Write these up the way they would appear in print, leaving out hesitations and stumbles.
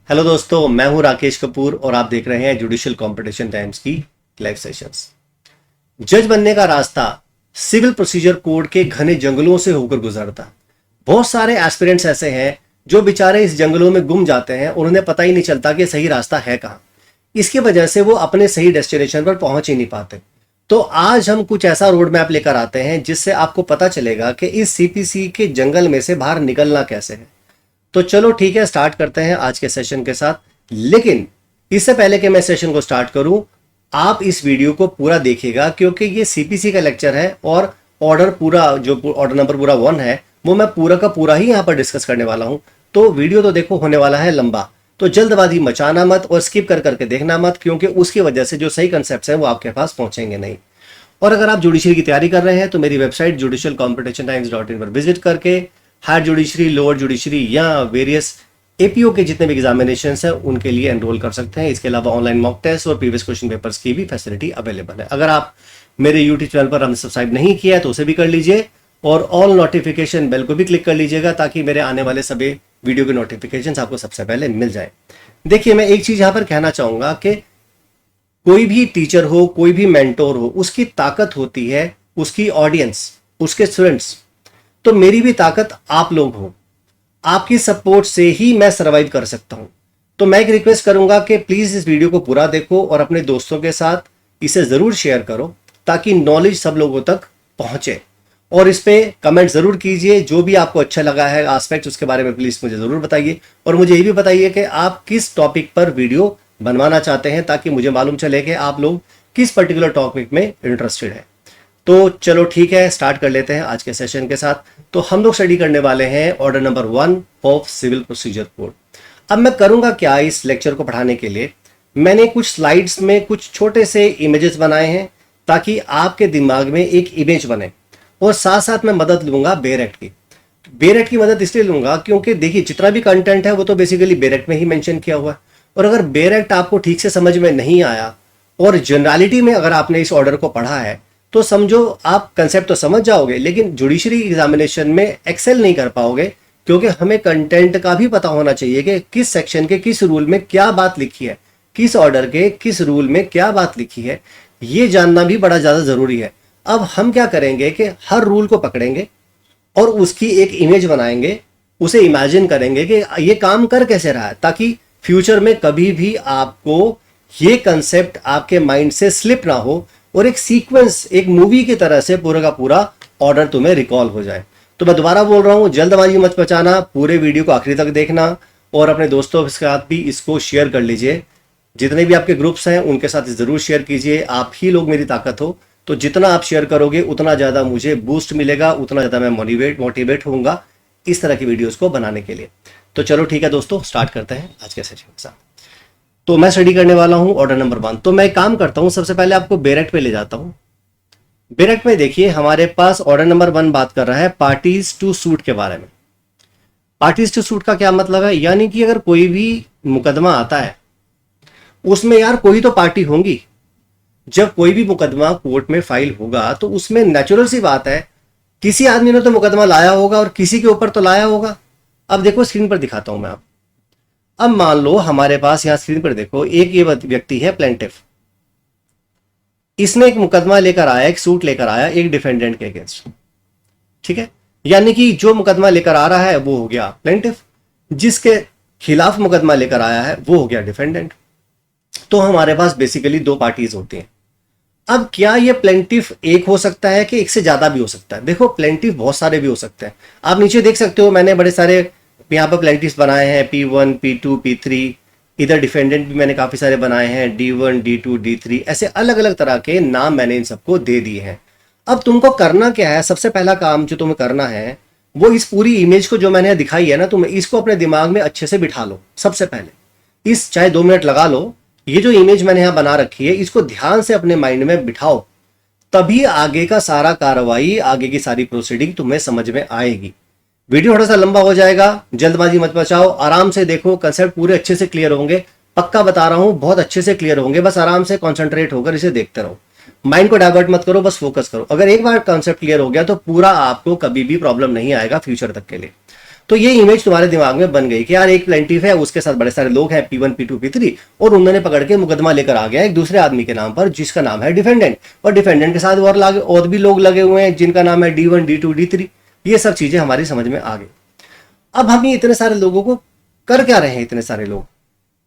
Hello दोस्तों, मैं हूं राकेश कपूर और आप देख रहे हैं जुडिशियल कॉम्पिटिशन टाइम्स की लाइव सेशंस। जज बनने का रास्ता सिविल प्रोसीजर कोड के घने जंगलों से होकर गुजरता। बहुत सारे एस्पिरेंट्स ऐसे हैं जो बेचारे इस जंगलों में गुम जाते हैं और उन्हें पता ही नहीं चलता कि सही रास्ता है कहाँ। इसकी वजह से वो अपने सही डेस्टिनेशन पर पहुंच ही नहीं पाते। तो आज हम कुछ ऐसा रोड मैप लेकर आते हैं जिससे आपको पता चलेगा कि इस सीपीसी के जंगल में से बाहर निकलना कैसे है। तो चलो ठीक है, स्टार्ट करते हैं आज के सेशन के साथ। लेकिन इससे पहले कि मैं सेशन को स्टार्ट करूं, आप इस वीडियो को पूरा देखिएगा क्योंकि ये सीपीसी का लेक्चर है और ऑर्डर पूरा, जो ऑर्डर नंबर पूरा 1 है, वो मैं पूरा का पूरा ही यहां पर डिस्कस करने वाला हूं। तो वीडियो तो देखो होने वाला है लंबा, तो जल्दबाजी मचाना मत और स्किप कर करके देखना मत, क्योंकि उसकी वजह से जो सही कंसेप्ट है वो आपके पास पहुंचेंगे नहीं। और अगर आप जुडिशरी की तैयारी कर रहे हैं तो मेरी वेबसाइट judicialcompetitiontimes.in पर विजिट करके हायर जुडिशरी, लोअर जुडिशरी या वेरियस एपीओ के जितने भी एग्जामिनेशन हैं उनके लिए एनरोल कर सकते हैं। इसके अलावा ऑनलाइन मॉक टेस्ट और प्रीवियस क्वेश्चन पेपर्स की भी फैसिलिटी अवेलेबल है। अगर आप मेरे यूट्यूब चैनल पर हमने सब्सक्राइब नहीं किया है तो उसे भी कर लीजिए और ऑल नोटिफिकेशन बेल को भी क्लिक कर लीजिएगा ताकि मेरे आने वाले सभी वीडियो के नोटिफिकेशन आपको सबसे पहले मिल जाए। देखिए, मैं एक चीज यहां पर कहना चाहूंगा कि कोई भी टीचर हो, कोई भी मेंटोर हो, उसकी ताकत होती है उसकी ऑडियंस, उसके स्टूडेंट्स। तो मेरी भी ताकत आप लोग हो, आपकी सपोर्ट से ही मैं सरवाइव कर सकता हूं। तो मैं एक रिक्वेस्ट करूंगा कि प्लीज इस वीडियो को पूरा देखो और अपने दोस्तों के साथ इसे जरूर शेयर करो ताकि नॉलेज सब लोगों तक पहुंचे। और इस पे कमेंट जरूर कीजिए, जो भी आपको अच्छा लगा है एस्पेक्ट उसके बारे में प्लीज मुझे जरूर बताइए। और मुझे ये भी बताइए कि आप किस टॉपिक पर वीडियो बनवाना चाहते हैं ताकि मुझे मालूम चले कि आप लोग किस पर्टिकुलर टॉपिक में इंटरेस्टेड है। तो चलो ठीक है, स्टार्ट कर लेते हैं आज के सेशन के साथ। तो हम लोग स्टडी करने वाले हैं order number 1 of civil procedure code. अब मैं करूंगा क्या, इस लेक्चर को पढ़ाने के लिए मैंने कुछ स्लाइड्स में कुछ छोटे से इमेजेस बनाए हैं ताकि आपके दिमाग में एक इमेज बने, और साथ साथ मैं मदद लूंगा बेयर एक्ट की। बेयर एक्ट की मदद इसलिए लूंगा क्योंकि देखिए, जितना भी कंटेंट है वो तो बेसिकली बेयर एक्ट में ही मेंशन किया हुआ है। और अगर बेयर एक्ट आपको ठीक से समझ में नहीं आया और जनरलिटी में अगर आपने इस ऑर्डर को पढ़ा है तो समझो आप कंसेप्ट तो समझ जाओगे लेकिन जुडिशरी एग्जामिनेशन में एक्सेल नहीं कर पाओगे, क्योंकि हमें कंटेंट का भी पता होना चाहिए कि किस सेक्शन के किस रूल में क्या बात लिखी है, किस ऑर्डर के किस रूल में क्या बात लिखी है, ये जानना भी बड़ा ज्यादा जरूरी है। अब हम क्या करेंगे कि हर रूल को पकड़ेंगे और उसकी एक इमेज बनाएंगे, उसे इमेजिन करेंगे कि ये काम कर कैसे रहा है, ताकि फ्यूचर में कभी भी आपको ये कंसेप्ट आपके माइंड से स्लिप ना हो और एक सीक्वेंस, एक मूवी की तरह से पूरा का पूरा ऑर्डर तुम्हें रिकॉल हो जाए। तो मैं दोबारा बोल रहा हूं, जल्दबाजी मत बचाना, पूरे वीडियो को आखिरी तक देखना और अपने दोस्तों के साथ भी इसको शेयर कर लीजिए। जितने भी आपके ग्रुप्स हैं उनके साथ जरूर शेयर कीजिए। आप ही लोग मेरी ताकत हो, तो जितना आप शेयर करोगे उतना ज्यादा मुझे बूस्ट मिलेगा, उतना ज्यादा मैं मोटिवेट होऊंगा इस तरह की वीडियोस को बनाने के लिए। तो चलो ठीक है दोस्तों, स्टार्ट करते हैं आज के सेशन के साथ। तो मैं स्टडी करने वाला हूं ऑर्डर नंबर 1। तो मैं काम करता हूं, सबसे पहले आपको बेयर एक्ट पे ले जाता हूं। बेयर एक्ट में देखिए, हमारे पास ऑर्डर नंबर 1 बात कर रहा है पार्टीज टू सूट के बारे में। पार्टीज टू सूट का क्या मतलब है, यानी कि अगर कोई भी मुकदमा आता है उसमें यार कोई तो पार्टी होंगी। जब कोई भी मुकदमा कोर्ट में फाइल होगा तो उसमें नेचुरल सी बात है किसी आदमी ने तो मुकदमा लाया होगा और किसी के ऊपर तो लाया होगा। अब देखो स्क्रीन पर दिखाता हूं मैं आप। अब मान लो हमारे पास यहां स्क्रीन पर देखो, एक ये व्यक्ति है प्लेंटिफ। इसने एक मुकदमा लेकर आया, एक सूट लेकर आया एक डिफेंडेंट के अगेंस्ट, ठीक है। यानी कि जो मुकदमा लेकर आ रहा है वो हो गया प्लेंटिफ, जिसके खिलाफ मुकदमा लेकर आया है वो हो गया डिफेंडेंट। तो हमारे पास बेसिकली 2 पार्टीज होती हैं। अब क्या ये प्लेंटिफ एक हो सकता है कि एक से ज्यादा भी हो सकता है? देखो, प्लेंटिफ बहुत सारे भी हो सकते हैं। आप नीचे देख सकते हो, मैंने बड़े सारे यहाँ पर प्लेंटिफ्स बनाए हैं, P1, P2, P3। इधर डिफेंडेंट भी मैंने काफी सारे बनाए हैं, D1, D2, D3, ऐसे अलग अलग तरह के नाम मैंने इन सबको दे दिए हैं। अब तुमको करना क्या है, सबसे पहला काम जो तुम्हें करना है वो इस पूरी इमेज को जो मैंने दिखाई है ना, तुम इसको अपने दिमाग में अच्छे से बिठा लो। सबसे पहले इस चाहे 2 मिनट लगा लो, ये जो इमेज मैंने यहाँ बना रखी है इसको ध्यान से अपने माइंड में बिठाओ, तभी आगे का सारा कार्रवाई, आगे की सारी प्रोसीडिंग तुम्हें समझ में आएगी। वीडियो थोड़ा सा लंबा हो जाएगा, जल्दबाजी मत बचाओ, आराम से देखो, कंसेप्ट पूरे अच्छे से क्लियर होंगे, पक्का बता रहा हूं, बहुत अच्छे से क्लियर होंगे। बस आराम से कंसंट्रेट होकर इसे देखते रहो, माइंड को डाइवर्ट मत करो, बस फोकस करो। अगर एक बार कॉन्सेप्ट क्लियर हो गया तो पूरा आपको कभी भी प्रॉब्लम नहीं आएगा फ्यूचर तक के लिए। तो ये इमेज तुम्हारे दिमाग में बन गई कि यार एक प्लेंटिफ है, उसके साथ बड़े सारे लोग हैं P1 P2 P3, और उन्होंने पकड़ के मुकदमा लेकर आ गया एक दूसरे आदमी के नाम पर जिसका नाम है डिफेंडेंट, और डिफेंडेंट के साथ और भी लोग लगे हुए हैं जिनका नाम है D1 D2 D3। ये सब चीजें हमारी समझ में आ गई। अब हम ये इतने सारे लोगों को कर क्या रहे हैं, इतने सारे लोग?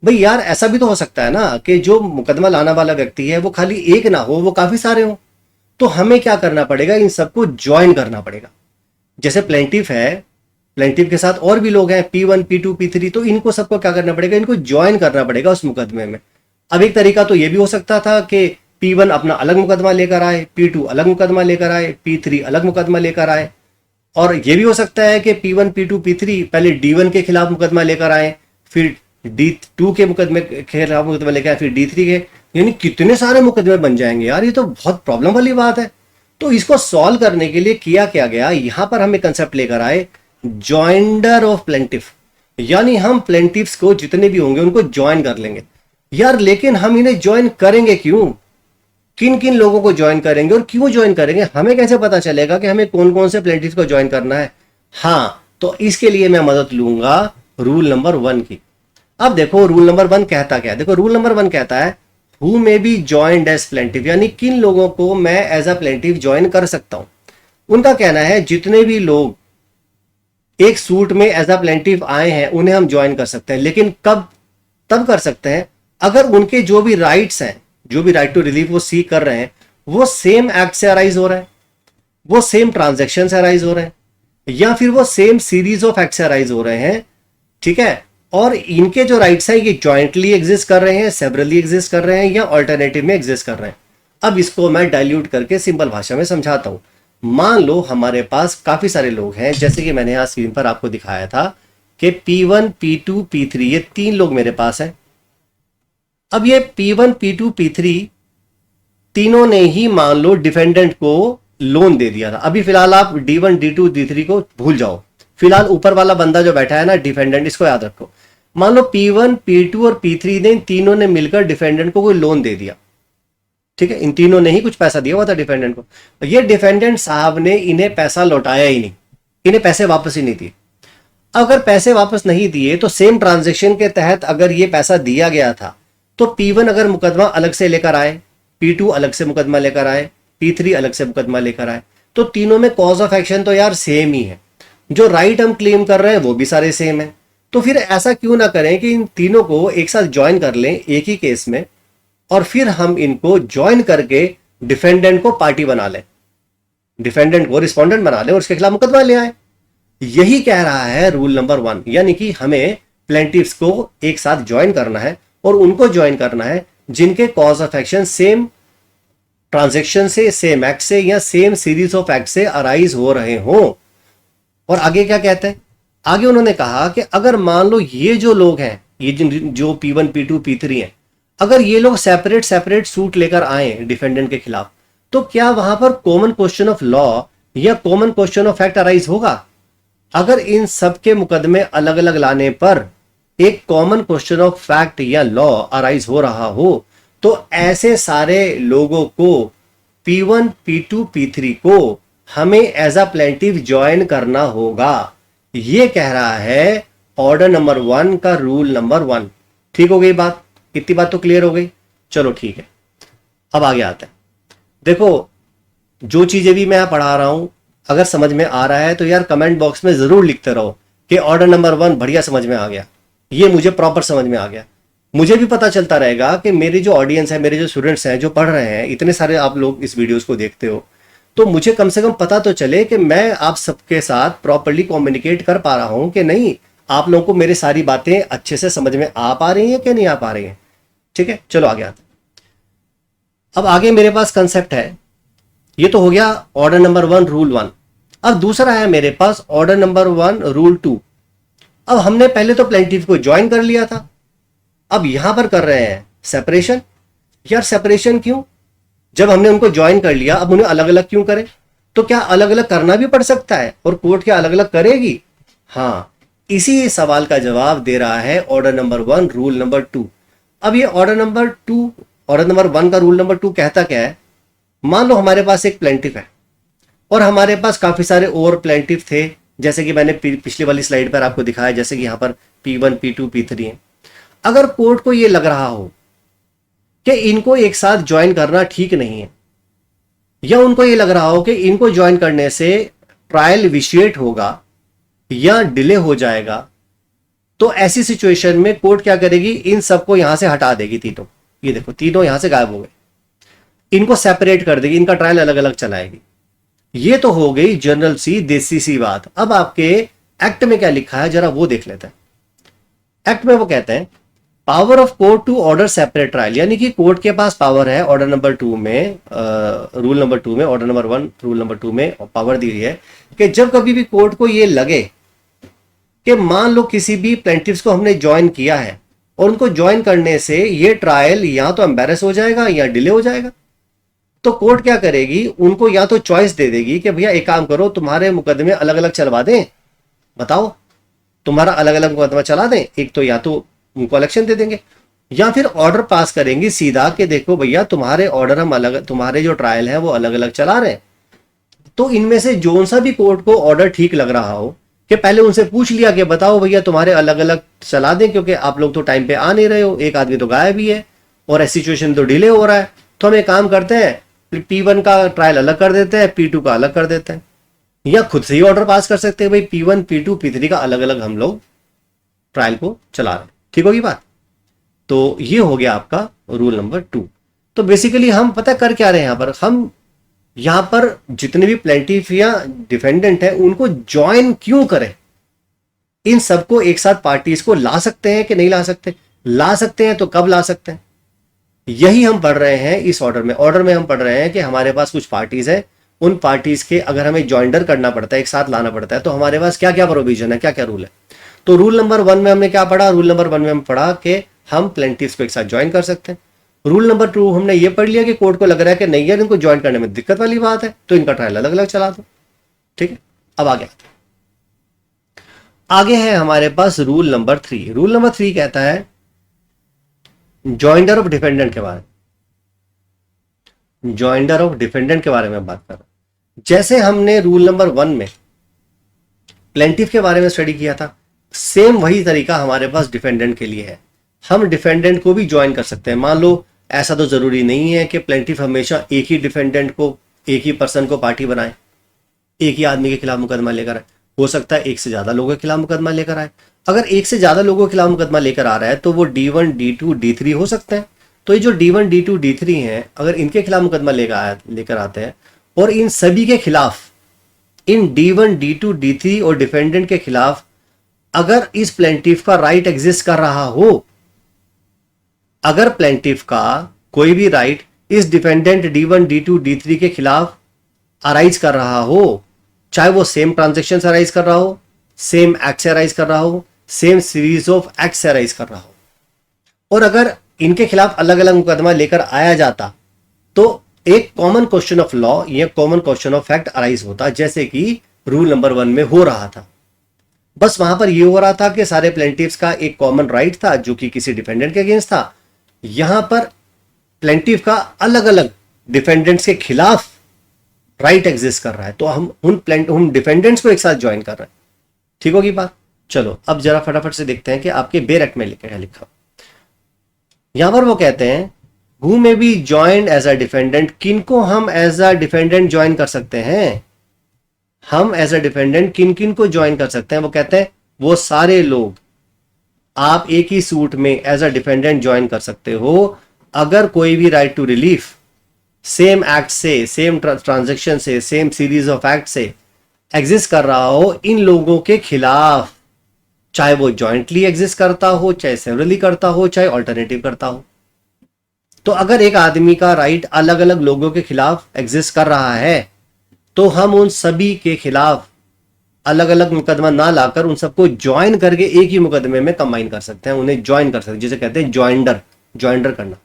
भाई यार ऐसा भी तो हो सकता है ना कि जो मुकदमा लाने वाला व्यक्ति है वो खाली एक ना हो, वो काफी सारे हो। तो हमें क्या करना पड़ेगा, इन सबको ज्वाइन करना पड़ेगा। जैसे प्लेंटिफ है, प्लेंटिफ के साथ और भी लोग हैं P1 P2 P3, तो इनको सबको क्या करना पड़ेगा, इनको ज्वाइन करना पड़ेगा उस मुकदमे में। अब एक तरीका तो ये भी हो सकता था कि P1 अपना अलग मुकदमा लेकर आए, P2 अलग मुकदमा लेकर आए, P3 अलग मुकदमा लेकर आए, और ये भी हो सकता है कि P1 P2 P3 पहले D1 के खिलाफ मुकदमा लेकर आए, फिर D2 के मुकदमे के खिलाफ मुकदमा लेकर आए, फिर D3 के। यानी कितने सारे मुकदमे बन जाएंगे यार, ये तो बहुत प्रॉब्लम वाली बात है। तो इसको सॉल्व करने के लिए किया क्या गया, यहां पर हम एक कंसेप्ट लेकर आए, जॉइंडर ऑफ प्लेंटिफ। यानी हम प्लेंटिफ्स को जितने भी होंगे उनको ज्वाइन कर लेंगे यार। लेकिन हम इन्हें ज्वाइन करेंगे क्यों, किन किन लोगों को ज्वाइन करेंगे और क्यों ज्वाइन करेंगे, हमें कैसे पता चलेगा कि हमें कौन कौन से प्लेंटिफ्स को ज्वाइन करना है? हाँ, तो इसके लिए मैं मदद लूंगा रूल नंबर 1 की। अब देखो रूल नंबर 1 कहता क्या है, देखो रूल नंबर 1 कहता है who may be joined as plaintiff, यानी किन लोगों को मैं एज अ प्लेंटिफ ज्वाइन कर सकता हूं। उनका कहना है जितने भी लोग एक सूट में एज अ प्लेंटिफ आए हैं उन्हें हम ज्वाइन कर सकते हैं। लेकिन कब, तब कर सकते हैं अगर उनके जो भी राइट्स हैं, जो भी राइट टू रिलीफ वो सीक कर रहे हैं, वो सेम एक्ट से अराइज हो रहे हैं, वो सेम ट्रांजैक्शन से अराइज हो रहे हैं, या फिर वो सेम सीरीज ऑफ एक्ट से अराइज हो रहे हैं। ठीक है, और इनके जो राइट्स हैं ये जॉइंटली एग्जिस्ट कर रहे हैं, सेवरली एग्जिस्ट कर रहे हैं, या ऑल्टरनेटिव में एग्जिस्ट कर रहे हैं। अब इसको मैं डाइल्यूट करके सिंपल भाषा में समझाता हूं। मान लो हमारे पास काफी सारे लोग हैं, जैसे कि मैंने यहां स्क्रीन पर आपको दिखाया था कि P1 P2 P3 ये 3 लोग मेरे पास हैं। अब ये P1 P2 P3 तीनों ने ही मान लो डिफेंडेंट को लोन दे दिया था। अभी फिलहाल आप D1 D2 D3 को भूल जाओ, फिलहाल ऊपर वाला बंदा जो बैठा है ना डिफेंडेंट, इसको याद रखो। मान लो P1 P2 और P3 ने, तीनों ने मिलकर डिफेंडेंट को कोई लोन दे दिया। ठीक है, इन तीनों ने ही कुछ पैसा दिया हुआ था डिफेंडेंट को। ये डिफेंडेंट साहब ने इन्हें पैसा लौटाया ही नहीं, इन्हें पैसे वापस ही नहीं दिए। अगर पैसे वापस नहीं दिए तो सेम ट्रांजैक्शन के तहत अगर ये पैसा दिया गया था तो P1 अगर मुकदमा अलग से लेकर आए, P2 अलग से मुकदमा लेकर आए, P3 अलग से मुकदमा लेकर आए, तो तीनों में कॉज ऑफ एक्शन तो यार सेम ही है, जो राइट हम क्लेम कर रहे हैं वो भी सारे सेम है। तो फिर ऐसा क्यों ना करें कि इन तीनों को एक साथ ज्वाइन कर लें एक ही केस में, और फिर हम इनको ज्वाइन करके डिफेंडेंट को पार्टी बना लें, डिफेंडेंट को रिस्पोंडेंट बना लें और उसके खिलाफ मुकदमा ले आए। यही कह रहा है रूल नंबर 1, यानी कि हमें प्लेंटिफ्स को एक साथ ज्वाइन करना है और उनको ज्वाइन करना है जिनके cause of action same transaction से, सेम एक्ट से, या सेम सीरीज ऑफ एक्ट से अराइज हो रहे हों। और आगे क्या कहते हैं, आगे उन्होंने कहा कि अगर मान लो ये जो लोग हैं, ये जो P1 P2 P3 हैं, अगर ये लोग सेपरेट सेपरेट सूट लेकर आए डिफेंडेंट के खिलाफ, तो क्या वहां पर कॉमन क्वेश्चन ऑफ लॉ या common question of fact arise होगा? अगर इन सब के मुकदमे अलग अलग लाने पर एक कॉमन क्वेश्चन ऑफ फैक्ट या लॉ अराइज हो रहा हो, तो ऐसे सारे लोगों को P1 P2 P3 को हमें एज अ प्लेंटिफ ज्वाइन करना होगा। ये कह रहा है ऑर्डर नंबर 1 का रूल नंबर 1। ठीक हो गई बात, इतनी बात तो क्लियर हो गई। चलो ठीक है, अब आगे आते हैं। देखो जो चीजें भी मैं पढ़ा रहा हूं अगर समझ में आ रहा है तो यार कमेंट बॉक्स में जरूर लिखते रहो कि ऑर्डर नंबर 1 बढ़िया समझ में आ गया, ये मुझे प्रॉपर समझ में आ गया। मुझे भी पता चलता रहेगा कि मेरी जो ऑडियंस है, मेरे जो स्टूडेंट्स हैं जो पढ़ रहे हैं, इतने सारे आप लोग इस वीडियोस को देखते हो, तो मुझे कम से कम पता तो चले कि मैं आप सबके साथ प्रॉपरली कम्युनिकेट कर पा रहा हूं कि नहीं, आप लोगों को मेरी सारी बातें अच्छे से समझ में आ पा रही हैं कि नहीं आ पा रही हैं। ठीक है, चलो आगे आते हैं। अब आगे मेरे पास कंसेप्ट है, ये तो हो गया ऑर्डर नंबर 1 रूल 1। अब दूसरा है मेरे पास ऑर्डर नंबर 1 रूल 2। अब हमने पहले तो प्लेंटिफ को ज्वाइन कर लिया था, अब यहां पर कर रहे हैं सेपरेशन। यार सेपरेशन क्यों, जब हमने उनको ज्वाइन कर लिया अब उन्हें अलग अलग क्यों करें? तो क्या अलग अलग करना भी पड़ सकता है और कोर्ट क्या अलग अलग करेगी? हाँ, इसी सवाल का जवाब दे रहा है ऑर्डर नंबर 1 रूल नंबर 2। अब ये ऑर्डर नंबर 1 का रूल नंबर 2 कहता क्या है? मान लो हमारे पास एक प्लेंटिफ है और हमारे पास काफी सारे और प्लेंटिफ थे जैसे कि मैंने पिछली वाली स्लाइड पर आपको दिखाया, जैसे कि यहां पर P1 P2 P3 है। अगर कोर्ट को ये लग रहा हो कि इनको एक साथ ज्वाइन करना ठीक नहीं है, या उनको ये लग रहा हो कि इनको ज्वाइन करने से ट्रायल विशिएट होगा या डिले हो जाएगा, तो ऐसी सिचुएशन में कोर्ट क्या करेगी, इन सबको यहां से हटा देगी तीनों। ये देखो तीनों यहां से गायब हो गए, इनको सेपरेट कर देगी, इनका ट्रायल अलग अलग चलाएगी। ये तो हो गई जनरल सी देसी सी बात। अब आपके एक्ट में क्या लिखा है जरा वो देख लेते हैं। एक्ट में वो कहते हैं power of court to order separate trial, यानी कि कोर्ट के पास पावर है ऑर्डर नंबर 2 में, रूल नंबर 2 में, ऑर्डर नंबर 1 रूल नंबर 2 में पावर दी गई है कि जब कभी भी कोर्ट को ये लगे कि मान लो किसी भी प्लेंटिफ्स को हमने ज्वाइन किया है और उनको ज्वाइन करने से ये ट्रायल या तो एम्बेरस हो जाएगा या डिले हो जाएगा, तो कोर्ट क्या करेगी, उनको या तो चॉइस दे देगी कि भैया एक काम करो, तुम्हारे मुकदमे अलग अलग चलवा दें, बताओ तुम्हारा अलग अलग मुकदमा चला दें, एक तो या तो उनको इलेक्शन दे देंगे, या फिर ऑर्डर पास करेंगे सीधा कि देखो भैया तुम्हारे ऑर्डर हम अलग, तुम्हारे जो ट्रायल है वो अलग अलग चला रहे हैं। तो इनमें से जो सा भी कोर्ट को ऑर्डर ठीक लग रहा हो, कि पहले उनसे पूछ लिया कि बताओ भैया तुम्हारे अलग अलग चला दें, क्योंकि आप लोग तो टाइम पे आ नहीं रहे हो, एक आदमी तो गायब भी है और ऐसी सिचुएशन तो डिले हो रहा है, तो हम एक काम करते हैं P1 का ट्रायल अलग कर देते हैं, P2 का अलग कर देते हैं, या खुद से ही ऑर्डर पास कर सकते हैं भाई P1 P2 P3 का अलग अलग हम लोग ट्रायल को चला रहे हैं। ठीक होगी बात। तो ये हो गया आपका रूल नंबर 2। तो बेसिकली हम पता कर क्या रहे हैं यहां पर, हम यहां पर जितने भी प्लेंटिफ या डिफेंडेंट है उनको ज्वाइन क्यों करें, इन सबको एक साथ पार्टीज को ला सकते हैं कि नहीं ला सकते, ला सकते हैं तो कब ला सकते हैं, यही हम पढ़ रहे हैं इस ऑर्डर में। ऑर्डर में हम पढ़ रहे हैं कि हमारे पास कुछ पार्टीज है, उन पार्टीज के अगर हमें ज्वाइंडर करना पड़ता है, एक साथ लाना पड़ता है, तो हमारे पास क्या क्या प्रोविजन है, क्या क्या रूल है। तो रूल नंबर 1 में हमने क्या पढ़ा, रूल नंबर 1 में हम पढ़ा कि हम प्लेंटिफ्स को एक साथ ज्वाइन कर सकते हैं। रूल नंबर 2 हमने ये पढ़ लिया कि कोर्ट को लग रहा है कि नहीं यार इनको ज्वाइन करने में दिक्कत वाली बात है, तो इनका ट्रायल अलग अलग चला दो। ठीक है, अब आगे है हमारे पास रूल नंबर 3। रूल नंबर 3 कहता है ज्वाइंडर ऑफ डिफेंडेंट के बारे में, ज्वाइंडर ऑफ डिफेंडेंट के बारे में बात कर रहा हूं। जैसे हमने रूल नंबर 1 में प्लेंटिफ के बारे में स्टडी किया था, सेम वही तरीका हमारे पास डिफेंडेंट के लिए है। हम डिफेंडेंट को भी ज्वाइन कर सकते हैं। मान लो ऐसा तो जरूरी नहीं है कि प्लेंटिफ हमेशा एक ही डिफेंडेंट को, एक ही पर्सन को पार्टी बनाए, एक ही आदमी के खिलाफ मुकदमा लेकर आए। हो सकता है एक से ज्यादा लोगों के खिलाफ मुकदमा लेकर आए। अगर एक से ज्यादा लोगों के खिलाफ मुकदमा लेकर आ रहा है तो वो D1 D2 D3 हो सकते हैं। तो ये जो D1 D2 D3 हैं, अगर इनके खिलाफ मुकदमा लेकर आते हैं और इन सभी के खिलाफ, इन D1 D2 D3 और डिफेंडेंट के खिलाफ अगर इस प्लेंटिफ का राइट एग्जिस्ट कर रहा हो, अगर प्लेंटिफ का कोई भी राइट इस डिफेंडेंट D1 D2 D3 के खिलाफ अराइज कर रहा हो, चाहे वो सेम ट्रांजेक्शन से अराइज कर रहा हो, सेम एक्ट से अराइज कर रहा हो, सेम सीरीज ऑफ एक्ट से अराइज कर रहा हो, और अगर इनके खिलाफ अलग अलग मुकदमा लेकर आया जाता तो एक कॉमन क्वेश्चन ऑफ लॉ या common question of fact arise होता, जैसे कि रूल नंबर 1 में हो रहा था। बस वहां पर यह हो रहा था कि सारे प्लेंटिफ्स का एक कॉमन राइट था जो कि किसी डिफेंडेंट के अगेंस्ट था। यहां पर प्लेंटिफ का अलग अलग डिफेंडेंट्स के खिलाफ राइट एग्जिस्ट कर रहा है, तो हम उन डिफेंडेंट्स को एक साथ ज्वाइन कर रहे हैं। ठीक होगी बात। चलो अब जरा फटाफट से देखते हैं कि आपके बेर एक्ट में क्या लिखा। यहां पर वो कहते हैं who may be joined as a defendant, किनको हम एज अ डिफेंडेंट ज्वाइन कर सकते हैं, हम एज अ डिफेंडेंट किन किन को ज्वाइन कर सकते हैं। वो कहते हैं वो सारे लोग आप एक ही सूट में एज अ डिफेंडेंट ज्वाइन कर सकते हो अगर कोई भी right to relief same act से, सेम ट्रांजेक्शन से, सेम सीरीज ऑफ एक्ट से एग्जिस्ट कर रहा हो इन लोगों के खिलाफ, चाहे वो जॉइंटली एग्जिस्ट करता हो, चाहे सेवरली करता हो, चाहे ऑल्टरनेटिव करता हो। तो अगर एक आदमी का राइट अलग अलग लोगों के खिलाफ एग्जिस्ट कर रहा है तो हम उन सभी के खिलाफ अलग अलग मुकदमा ना लाकर उन सबको ज्वाइन करके एक ही मुकदमे में कंबाइन कर सकते हैं, उन्हें ज्वाइन कर सकते हैं, जिसे कहते हैं ज्वाइंडर करना।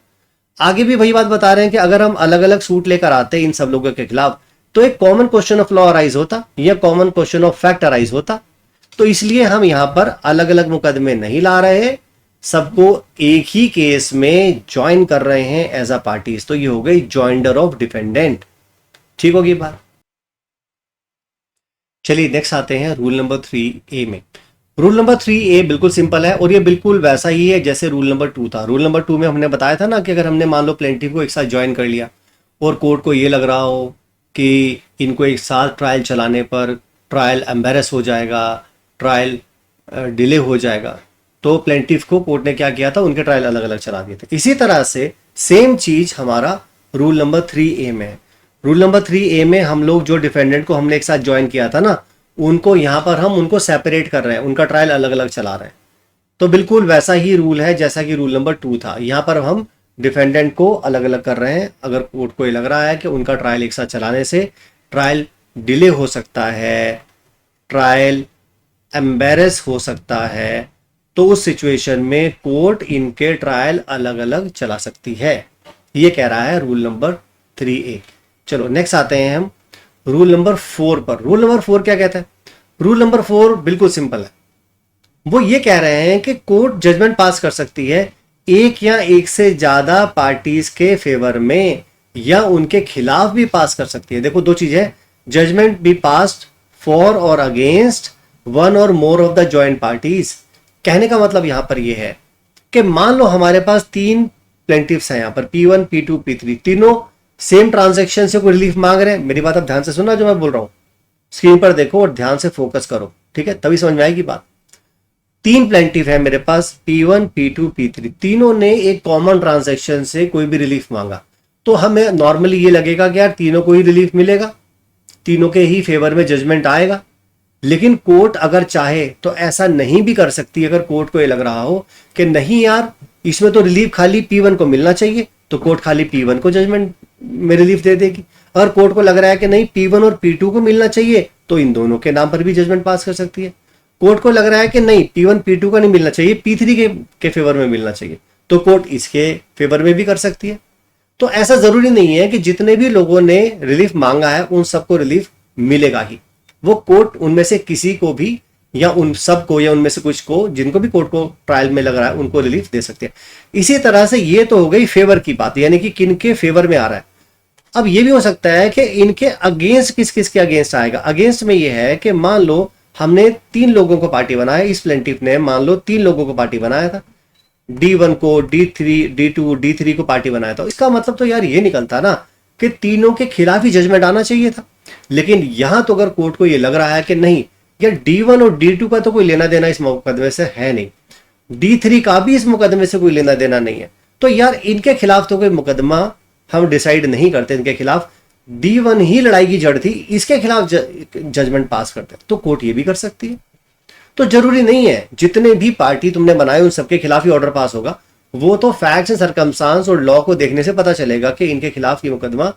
आगे भी वही बात बता रहे हैं कि अगर हम अलग अलग सूट लेकर आते इन सब लोगों के खिलाफ तो एक common question of law arise होता या common question of fact arise होता। तो इसलिए हम यहां पर अलग अलग मुकदमे नहीं ला रहे, सबको एक ही केस में ज्वाइन कर रहे हैं एज अ पार्टीज। तो ये हो गई ज्वाइंडर ऑफ डिफेंडेंट। ठीक होगी बात। चलिए नेक्स्ट आते हैं रूल नंबर 3A में। रूल नंबर 3A बिल्कुल सिंपल है और ये बिल्कुल वैसा ही है जैसे रूल नंबर 2 था। रूल नंबर 2 में हमने बताया था ना कि अगर हमने मान लो प्लेंटिफ को एक साथ ज्वाइन कर लिया और कोर्ट को ये लग रहा हो कि इनको एक साथ ट्रायल चलाने पर ट्रायल एम्बेरस हो जाएगा, ट्रायल डिले हो जाएगा, तो प्लेंटिफ को कोर्ट ने क्या किया था, उनके ट्रायल अलग अलग चला दिए थे। इसी तरह से सेम चीज हमारा रूल नंबर 3A में है। रूल नंबर 3A में हम लोग जो डिफेंडेंट को हमने एक साथ ज्वाइन किया था ना, उनको यहां पर हम उनको सेपरेट कर रहे हैं, उनका ट्रायल अलग अलग चला रहे हैं। तो बिल्कुल वैसा ही रूल है जैसा कि रूल नंबर 2 था। यहां पर हम डिफेंडेंट को अलग अलग कर रहे हैं। अगर कोर्ट को ये लग रहा है कि उनका ट्रायल एक साथ चलाने से ट्रायल डिले हो सकता है, ट्रायल एम्बेरस हो सकता है, तो उस सिचुएशन में कोर्ट इनके ट्रायल अलग अलग चला सकती है। ये कह रहा है रूल नंबर 3A। चलो नेक्स्ट आते हैं हम रूल नंबर 4 पर। रूल नंबर 4 क्या कहता है? रूल नंबर 4 बिल्कुल सिंपल है। वो ये कह रहे हैं कि कोर्ट जजमेंट पास कर सकती है एक या एक से ज्यादा पार्टीज के फेवर में या उनके खिलाफ भी पास कर सकती है। देखो दो चीजें, जजमेंट बी पास्ड फॉर और अगेंस्ट वन और more of the joint parties. कहने का मतलब यहां पर यह है कि मान लो हमारे पास 3 प्लेंटिफ्स हैं, यहां पर P1, P2, P3, तीनों सेम ट्रांजैक्शन से कोई रिलीफ मांग रहे हैं। मेरी बात आप ध्यान से सुनना जो मैं बोल रहा हूं, स्क्रीन पर देखो और ध्यान से फोकस करो, ठीक है, तभी समझ में आएगी बात। 3 प्लेंटिफ है मेरे पास, P1, P2, P3, तीनों ने एक कॉमन ट्रांजैक्शन से कोई भी रिलीफ मांगा, तो हमें नॉर्मली ये लगेगा कि यार तीनों को ही रिलीफ मिलेगा, तीनों के ही फेवर में जजमेंट आएगा। लेकिन कोर्ट अगर चाहे तो ऐसा नहीं भी कर सकती। अगर कोर्ट को ये लग रहा हो कि नहीं यार इसमें तो रिलीफ खाली P1 को मिलना चाहिए, तो कोर्ट खाली P1 को जजमेंट में रिलीफ दे देगी। अगर कोर्ट को लग रहा है कि नहीं P1 और P2 को मिलना चाहिए, तो इन दोनों के नाम पर भी जजमेंट पास कर सकती है। कोर्ट को लग रहा है कि नहीं P1 P2 का नहीं मिलना चाहिए, P3 के फेवर में मिलना चाहिए, तो कोर्ट इसके फेवर में भी कर सकती है। तो ऐसा जरूरी नहीं है कि जितने भी लोगों ने रिलीफ मांगा है उन सबको रिलीफ मिलेगा ही। वो कोर्ट उनमें से किसी को भी या उन सबको या उनमें से कुछ को, जिनको भी कोर्ट को ट्रायल में लग रहा है, उनको रिलीफ दे सकते हैं। इसी तरह से ये तो हो गई फेवर की बात, यानी कि किनके फेवर में आ रहा है। अब ये भी हो सकता है कि इनके अगेंस्ट किस किस के अगेंस्ट आएगा। अगेंस्ट में ये है कि मान लो हमने 3 लोगों को पार्टी बनाया, इस प्लेंटिफ ने मान लो 3 लोगों को पार्टी बनाया था, D1 को, D3, D2, D3 को पार्टी बनाया था। इसका मतलब तो यार ये निकलता ना कि तीनों के खिलाफ ही जजमेंट आना चाहिए था। लेकिन यहां तो अगर कोर्ट को ये लग रहा है कि नहीं यार D1 और D2 का तो कोई लेना देना इस मुकदमे से है नहीं, D3 का भी इस मुकदमे से कोई लेना देना नहीं है, तो यार इनके खिलाफ तो कोई मुकदमा हम डिसाइड नहीं करते। इनके खिलाफ D1 ही लड़ाई की जड़ थी, इसके खिलाफ जजमेंट पास करते, तो कोर्ट ये भी कर सकती है। तो जरूरी नहीं है जितने भी पार्टी तुमने बनाए उन सबके खिलाफ ही ऑर्डर पास होगा। वो तो फैक्ट्स एंड सर्कमस्टांस और लॉ को देखने से पता चलेगा कि इनके खिलाफ ये मुकदमा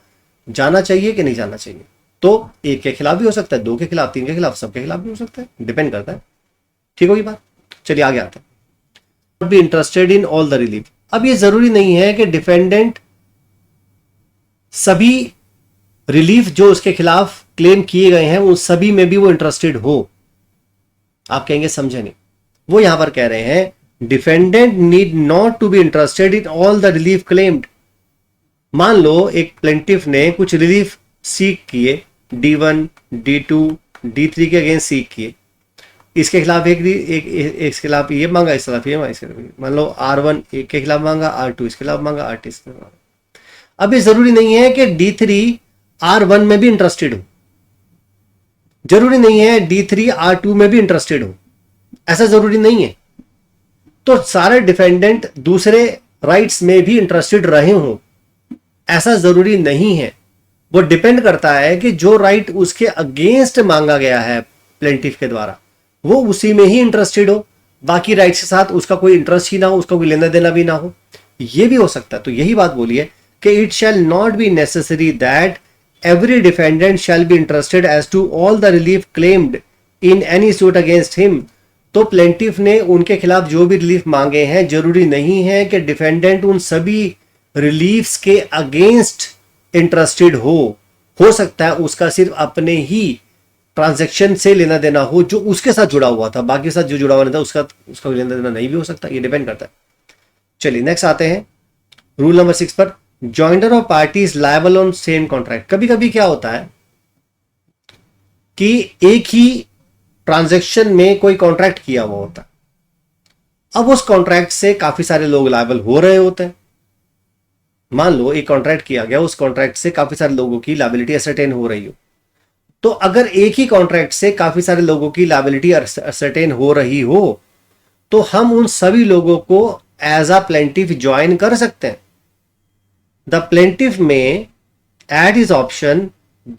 जाना चाहिए कि नहीं जाना चाहिए। तो एक के खिलाफ भी हो सकता है, 2 के खिलाफ, 3 के खिलाफ, सबके खिलाफ भी हो सकता है, डिपेंड करता है। ठीक होगी बात। चलिए आगे आते हैं। B interested in all the relief. अब ये जरूरी नहीं है कि डिफेंडेंट सभी रिलीफ जो उसके खिलाफ क्लेम किए गए हैं उन सभी में भी वो इंटरेस्टेड हो। आप कहेंगे समझे नहीं, वो यहां पर कह रहे हैं defendant need not to be interested in all the relief claimed. मान लो एक प्लेंटिफ ने कुछ रिलीफ सीक किए, D1, D2, D3 के अगेंस्ट सीक किए, इसके खिलाफ इसके खिलाफ ये मांगा, इस खिलाफ ये मांगा, मान लो R1 एक के खिलाफ मांगा, R2 इसके खिलाफ मांगा, R2 इसके खिलाफ। अब ये जरूरी नहीं है कि D3 R1 में भी इंटरेस्टेड हो, जरूरी नहीं है D3 R2 में भी इंटरेस्टेड हो, ऐसा जरूरी नहीं है। तो सारे डिफेंडेंट दूसरे राइट्स में भी इंटरेस्टेड रहे हों, ऐसा जरूरी नहीं है। वो डिपेंड करता है कि जो राइट उसके अगेंस्ट मांगा गया है प्लेंटिफ के द्वारा, वो उसी में ही इंटरेस्टेड हो, बाकी राइट्स के साथ उसका कोई इंटरेस्ट ही ना हो, उसका कोई लेना देना भी ना हो, ये भी हो सकता है। तो यही बात बोली है कि it shall not be necessary that every defendant shall be interested as to all the relief claimed in any suit against him। तो प्लेंटिफ ने उनके खिलाफ जो भी रिलीफ मांगे हैं, जरूरी नहीं है कि डिफेंडेंट उन सभी रिलीफ्स के अगेंस्ट इंटरेस्टेड हो सकता है उसका सिर्फ अपने ही ट्रांजैक्शन से लेना देना हो जो उसके साथ जुड़ा हुआ था, बाकी के साथ जो जुड़ा हुआ नहीं था उसका लेना देना नहीं भी हो सकता, ये डिपेंड करता है। चलिए नेक्स्ट आते हैं रूल नंबर 6 पर। Joinder of parties liable on same contract. कभी कभी क्या होता है कि एक ही ट्रांजैक्शन में कोई कॉन्ट्रैक्ट किया हुआ होता है। अब उस कॉन्ट्रैक्ट से काफी सारे लोग लायबल हो रहे होते हैं। मान लो एक कॉन्ट्रैक्ट किया गया, उस कॉन्ट्रैक्ट से काफी सारे लोगों की लायबिलिटी असर्टेन हो रही हो, तो अगर एक ही कॉन्ट्रैक्ट से काफी सारे लोगों की लायबिलिटी असर्टेन हो रही हो, तो हम उन सभी लोगों को एज अ प्लेंटिफ ज्वाइन कर सकते हैं। The plaintiff may at his option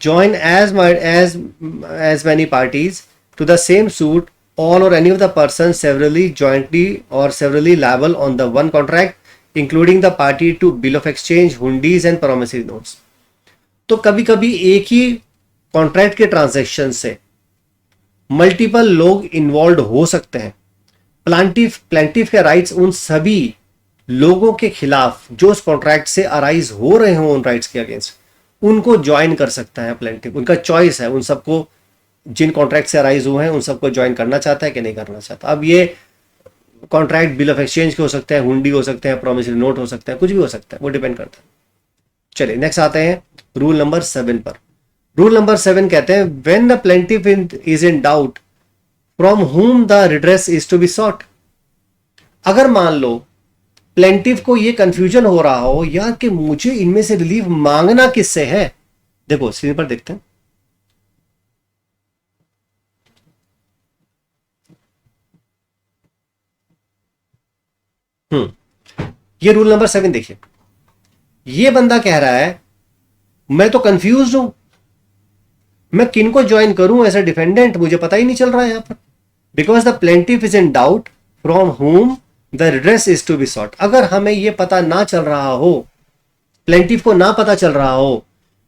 join as many parties to the same suit all or any of the persons severally, jointly or severally liable on the one contract, including the party to bill of exchange, hundis and promissory notes। तो कभी कभी एक ही contract के transaction से multiple लोग involve हो सकते हैं। प्लेंटिफ के राइट्स उन सभी लोगों के खिलाफ जो उस कॉन्ट्रैक्ट से अराइज हो रहे हो उन राइट्स के अगेंस्ट, उनको ज्वाइन कर सकता है प्लेंटिफ। उनका चॉइस है, उन सबको जिन कॉन्ट्रैक्ट से अराइज हुए हैं उन सबको ज्वाइन करना चाहता है कि नहीं करना चाहता। अब ये कॉन्ट्रैक्ट बिल ऑफ एक्सचेंज के हो सकते हैं, हुंडी हो सकते हैं, प्रॉमिसरी नोट हो सकते हैं, कुछ भी हो सकता है, वो डिपेंड करता है। चलिए नेक्स्ट आते हैं रूल नंबर 7 पर। रूल नंबर 7 कहते हैं when the plaintiff is in doubt from whom the redress is to be sought. अगर मान लो प्लेंटिफ को ये कंफ्यूजन हो रहा हो यार कि मुझे इनमें से रिलीफ मांगना किससे है, देखो स्क्रीन पर देखते हैं। ये रूल नंबर 7 देखिए। ये बंदा कह रहा है मैं तो कंफ्यूज हूं, मैं किनको ज्वाइन करूं एज ए डिफेंडेंट, मुझे पता ही नहीं चल रहा है यहां पर। Because the plaintiff is in doubt from whom the redress is to be sought. अगर हमें यह पता ना चल रहा हो, प्लेंटिफ को ना पता चल रहा हो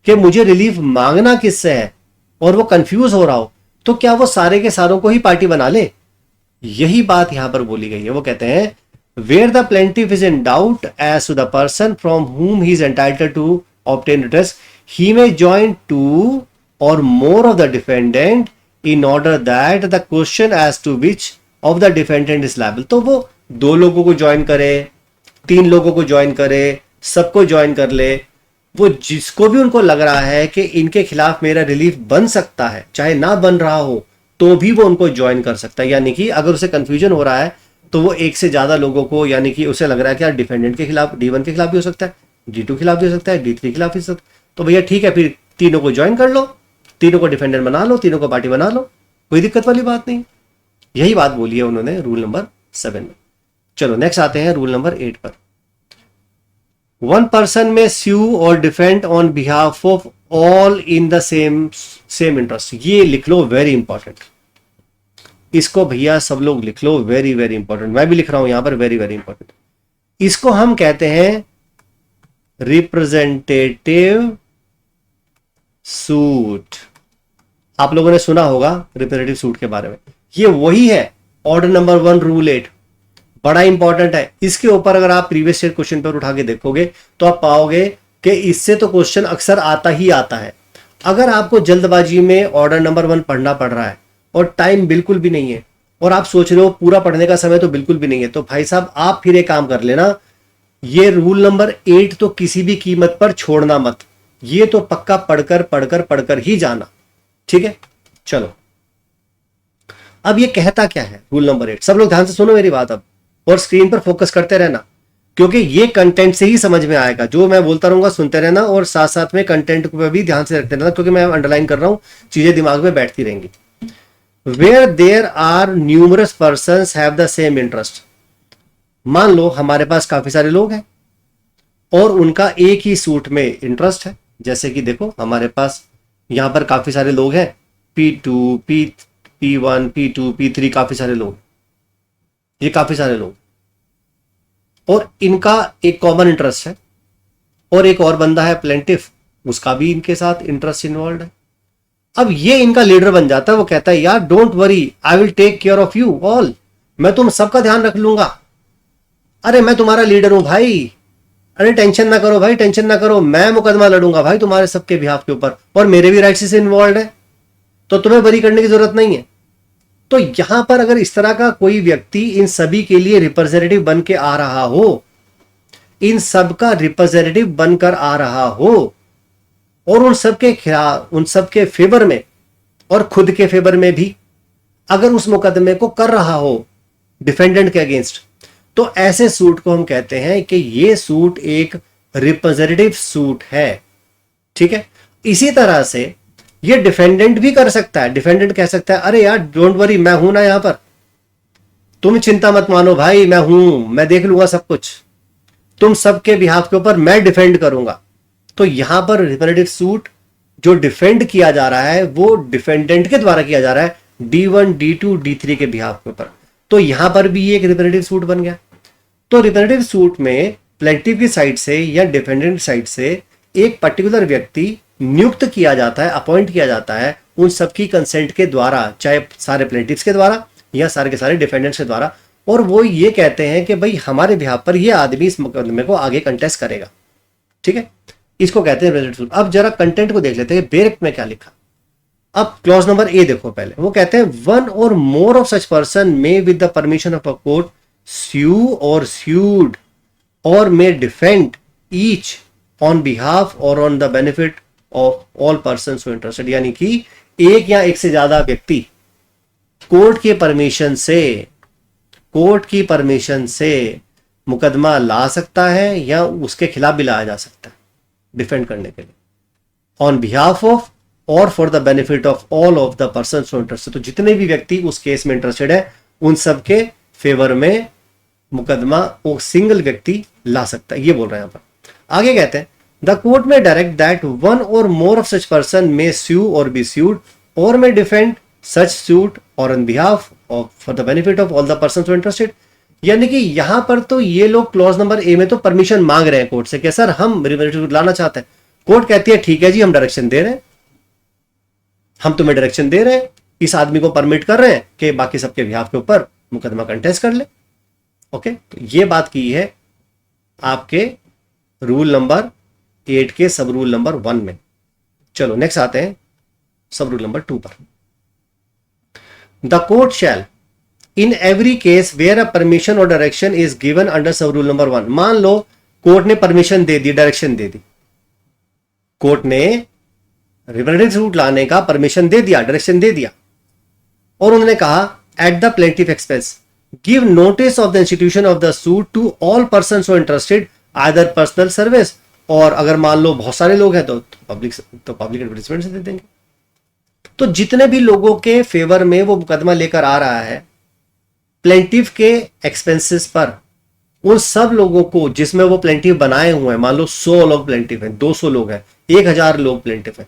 कि मुझे रिलीफ मांगना किससे है और वो कंफ्यूज हो रहा हो, तो क्या वो सारे के सारों को ही पार्टी बना ले? यही बात यहां पर बोली गई है। वो कहते हैं where the plaintiff is in doubt as to the person from whom he is entitled to obtain redress, he may join two or more of the defendant in order that the question as to which of the defendant is liable। तो वो 2 लोगों को join करे, 3 लोगों को join करे, सबको join कर ले, वो जिसको भी उनको लग रहा है कि इनके खिलाफ मेरा रिलीफ बन सकता है, चाहे ना बन रहा हो तो भी वो उनको ज्वाइन कर सकता है। यानी कि अगर उसे कंफ्यूजन हो रहा है तो वो एक से ज्यादा लोगों को, यानी कि उसे लग रहा है कि यार डिफेंडेंट के खिलाफ, D1 के खिलाफ भी हो सकता है, D2 के खिलाफ भी हो सकता है, D3 के खिलाफ भी हो सकता है, तो भैया ठीक है फिर तीनों को ज्वाइन कर लो, तीनों को डिफेंडेंट बना लो, तीनों को पार्टी बना लो, कोई दिक्कत वाली बात नहीं। यही बात बोली है उन्होंने रूल नंबर 7 में। चलो नेक्स्ट आते हैं रूल नंबर 8 पर। वन पर्सन में स्यू और defend on behalf of all in the same interest. ये लिख लो, वेरी इंपॉर्टेंट। इसको भैया सब लोग लिख लो, वेरी वेरी इंपॉर्टेंट। मैं भी लिख रहा हूं यहां पर, वेरी वेरी इंपॉर्टेंट। इसको हम कहते हैं रिप्रेजेंटेटिव सूट। आप लोगों ने सुना होगा रिप्रेजेंटेटिव सूट के बारे में। ये वही है ऑर्डर नंबर 1 रूल 8, बड़ा इंपॉर्टेंट है। इसके ऊपर अगर आप प्रीवियस ईयर क्वेश्चन पर उठा के देखोगे तो आप पाओगे कि इससे तो क्वेश्चन अक्सर आता ही आता है। अगर आपको जल्दबाजी में ऑर्डर नंबर 1 पढ़ना पड़ रहा है और टाइम बिल्कुल भी नहीं है और आप सोच रहे हो पूरा पढ़ने का समय तो बिल्कुल भी नहीं है, तो भाई साहब आप फिर एक काम कर लेना, ये रूल नंबर 8 तो किसी भी कीमत पर छोड़ना मत। ये तो पक्का पढ़कर ही जाना, ठीक है। चलो अब ये कहता क्या है रूल नंबर 8, सब लोग ध्यान से सुनो मेरी बात अब और स्क्रीन पर फोकस करते रहना, क्योंकि ये कंटेंट से ही समझ में आएगा। जो मैं बोलता रहूंगा सुनते रहना और साथ साथ में कंटेंट पर भी ध्यान से रखते रहना, क्योंकि मैं अंडरलाइन कर रहा हूं, चीजें दिमाग में बैठती रहेंगी। Where there are numerous persons have the same interest। मान लो हमारे पास काफी सारे लोग हैं और उनका एक ही सूट में इंटरेस्ट है। जैसे कि देखो हमारे पास यहां पर काफी सारे लोग हैं, P2, P1, P2, P3, काफी सारे लोग, ये काफी सारे लोग, और इनका एक कॉमन इंटरेस्ट है। और एक और बंदा है प्लेंटिफ, उसका भी इनके साथ इंटरेस्ट इन्वॉल्व है। अब ये इनका लीडर बन जाता है। वो कहता है यार don't worry, I will take care of you all, मैं तुम सबका ध्यान रख लूंगा। अरे मैं तुम्हारा लीडर हूं भाई, अरे टेंशन ना करो भाई, टेंशन ना करो, मैं मुकदमा लड़ूंगा भाई तुम्हारे सबके बिहाफ के ऊपर, और मेरे भी राइट्स से इन्वॉल्व है, तो तुम्हें बरी करने की जरूरत नहीं है। तो यहां पर अगर इस तरह का कोई व्यक्ति इन सभी के लिए रिप्रेजेंटेटिव बन के आ रहा हो, इन सब का रिप्रेजेंटेटिव बनकर आ रहा हो और उन सबके खिलाफ, उन सबके फेवर में और खुद के फेवर में भी अगर उस मुकदमे को कर रहा हो डिफेंडेंट के अगेंस्ट, तो ऐसे सूट को हम कहते हैं कि ये सूट एक रिप्रेजेंटेटिव सूट है। ठीक है, इसी तरह से ये डिफेंडेंट भी कर सकता है। डिफेंडेंट कह सकता है अरे यार डोंट वरी, मैं हूं ना यहां पर, तुम चिंता मत मानो भाई, मैं हूं, मैं देख लूंगा सब कुछ, तुम सबके बिहाफ के ऊपर मैं डिफेंड करूंगा। तो यहां पर रिप्रेजेंटेटिव सूट जो डिफेंड किया जा रहा है वो डिफेंडेंट के द्वारा किया जा रहा है D1, D2, D3 के बिहाफ के ऊपर। तो यहां पर भी एक रिप्रेजेंटेटिव सूट बन गया। तो रिप्रेजेंटेटिव सूट में प्लेंटिफ की साइड से या डिफेंडेंट साइड से एक पर्टिकुलर व्यक्ति नियुक्त किया जाता है, अपॉइंट किया जाता है उन सबकी कंसेंट के द्वारा, चाहे सारे प्लेंटिफ्स के द्वारा या सारे के सारे डिफेंडेंट्स के द्वारा, और वो ये कहते हैं कि भाई हमारे बिहाफ पर ये आदमी इस मुकदमे को आगे कंटेस्ट करेगा। ठीक है, इसको कहते हैं रिप्रेजेंटेटिव सूट। अब जरा कंटेंट को देख लेते हैं बेरेक्ट में क्या लिखा। अब क्लॉज नंबर ए देखो पहले, वो कहते हैं वन और more of such person may with the permission of a court sue or sued or may defend each on behalf or on the benefit of all persons who are interested। यानी कि एक या एक से ज्यादा व्यक्ति court की permission से मुकदमा ला सकता है या उसके खिलाफ भी लाया जा सकता है डिफेंड करने के लिए, ऑन बिहाफ ऑफ और for the benefit of all of the persons who interested. तो जितने भी व्यक्ति उस केस में इंटरेस्टेड है उन सबके फेवर में मुकदमा वो सिंगल व्यक्ति ला सकता है, ये बोल रहे हैं यहां पर। आगे कहते हैं द कोर्ट में डायरेक्ट दैट वन और more of such person may स्यू और बी स्यूड और मे डिफेंड सच सूट और on behalf of for the benefit of all the persons who interested. यानी कि यहां पर तो ये लोग क्लॉज नंबर ए में तो परमिशन मांग रहे हैं कोर्ट से कि सर हम रिप्रेजेंटेटिव लाना चाहते हैं। कोर्ट कहती है ठीक है जी, हम डायरेक्शन दे रहे हैं, हम तुम्हें डायरेक्शन दे रहे हैं, इस आदमी को परमिट कर रहे हैं कि बाकी सबके बिहाफ के ऊपर मुकदमा कंटेस्ट कर ले। ओके, तो ये बात की है आपके रूल नंबर 8 के सब रूल नंबर 1 में। चलो नेक्स्ट आते हैं सब रूल नंबर 2 पर। The court shall in every case where a permission और direction is given under sub rule number 1। मान लो कोर्ट ने परमिशन दे दी, डायरेक्शन दे दी, कोर्ट ने रिप्रेजेंटेटिव सूट लाने का परमिशन दे दिया, डायरेक्शन दे दिया, और उन्होंने कहा at the plaintiff expense give notice of the institution of the suit to all persons who are interested either personal service, और अगर मान लो बहुत सारे लोग हैं तो पब्लिक एडवर्टाइजमेंट से दे देंगे। तो जितने भी लोगों के फेवर में वो मुकदमा लेकर आ रहा है प्लेंटिफ के एक्सपेंसेस पर, उन सब लोगों को जिसमें वो प्लेंटिफ बनाए हुए हैं, मान लो 100 लोग प्लेंटिफ हैं, 200 लोग हैं, 1000 लोग प्लेंटिफ हैं,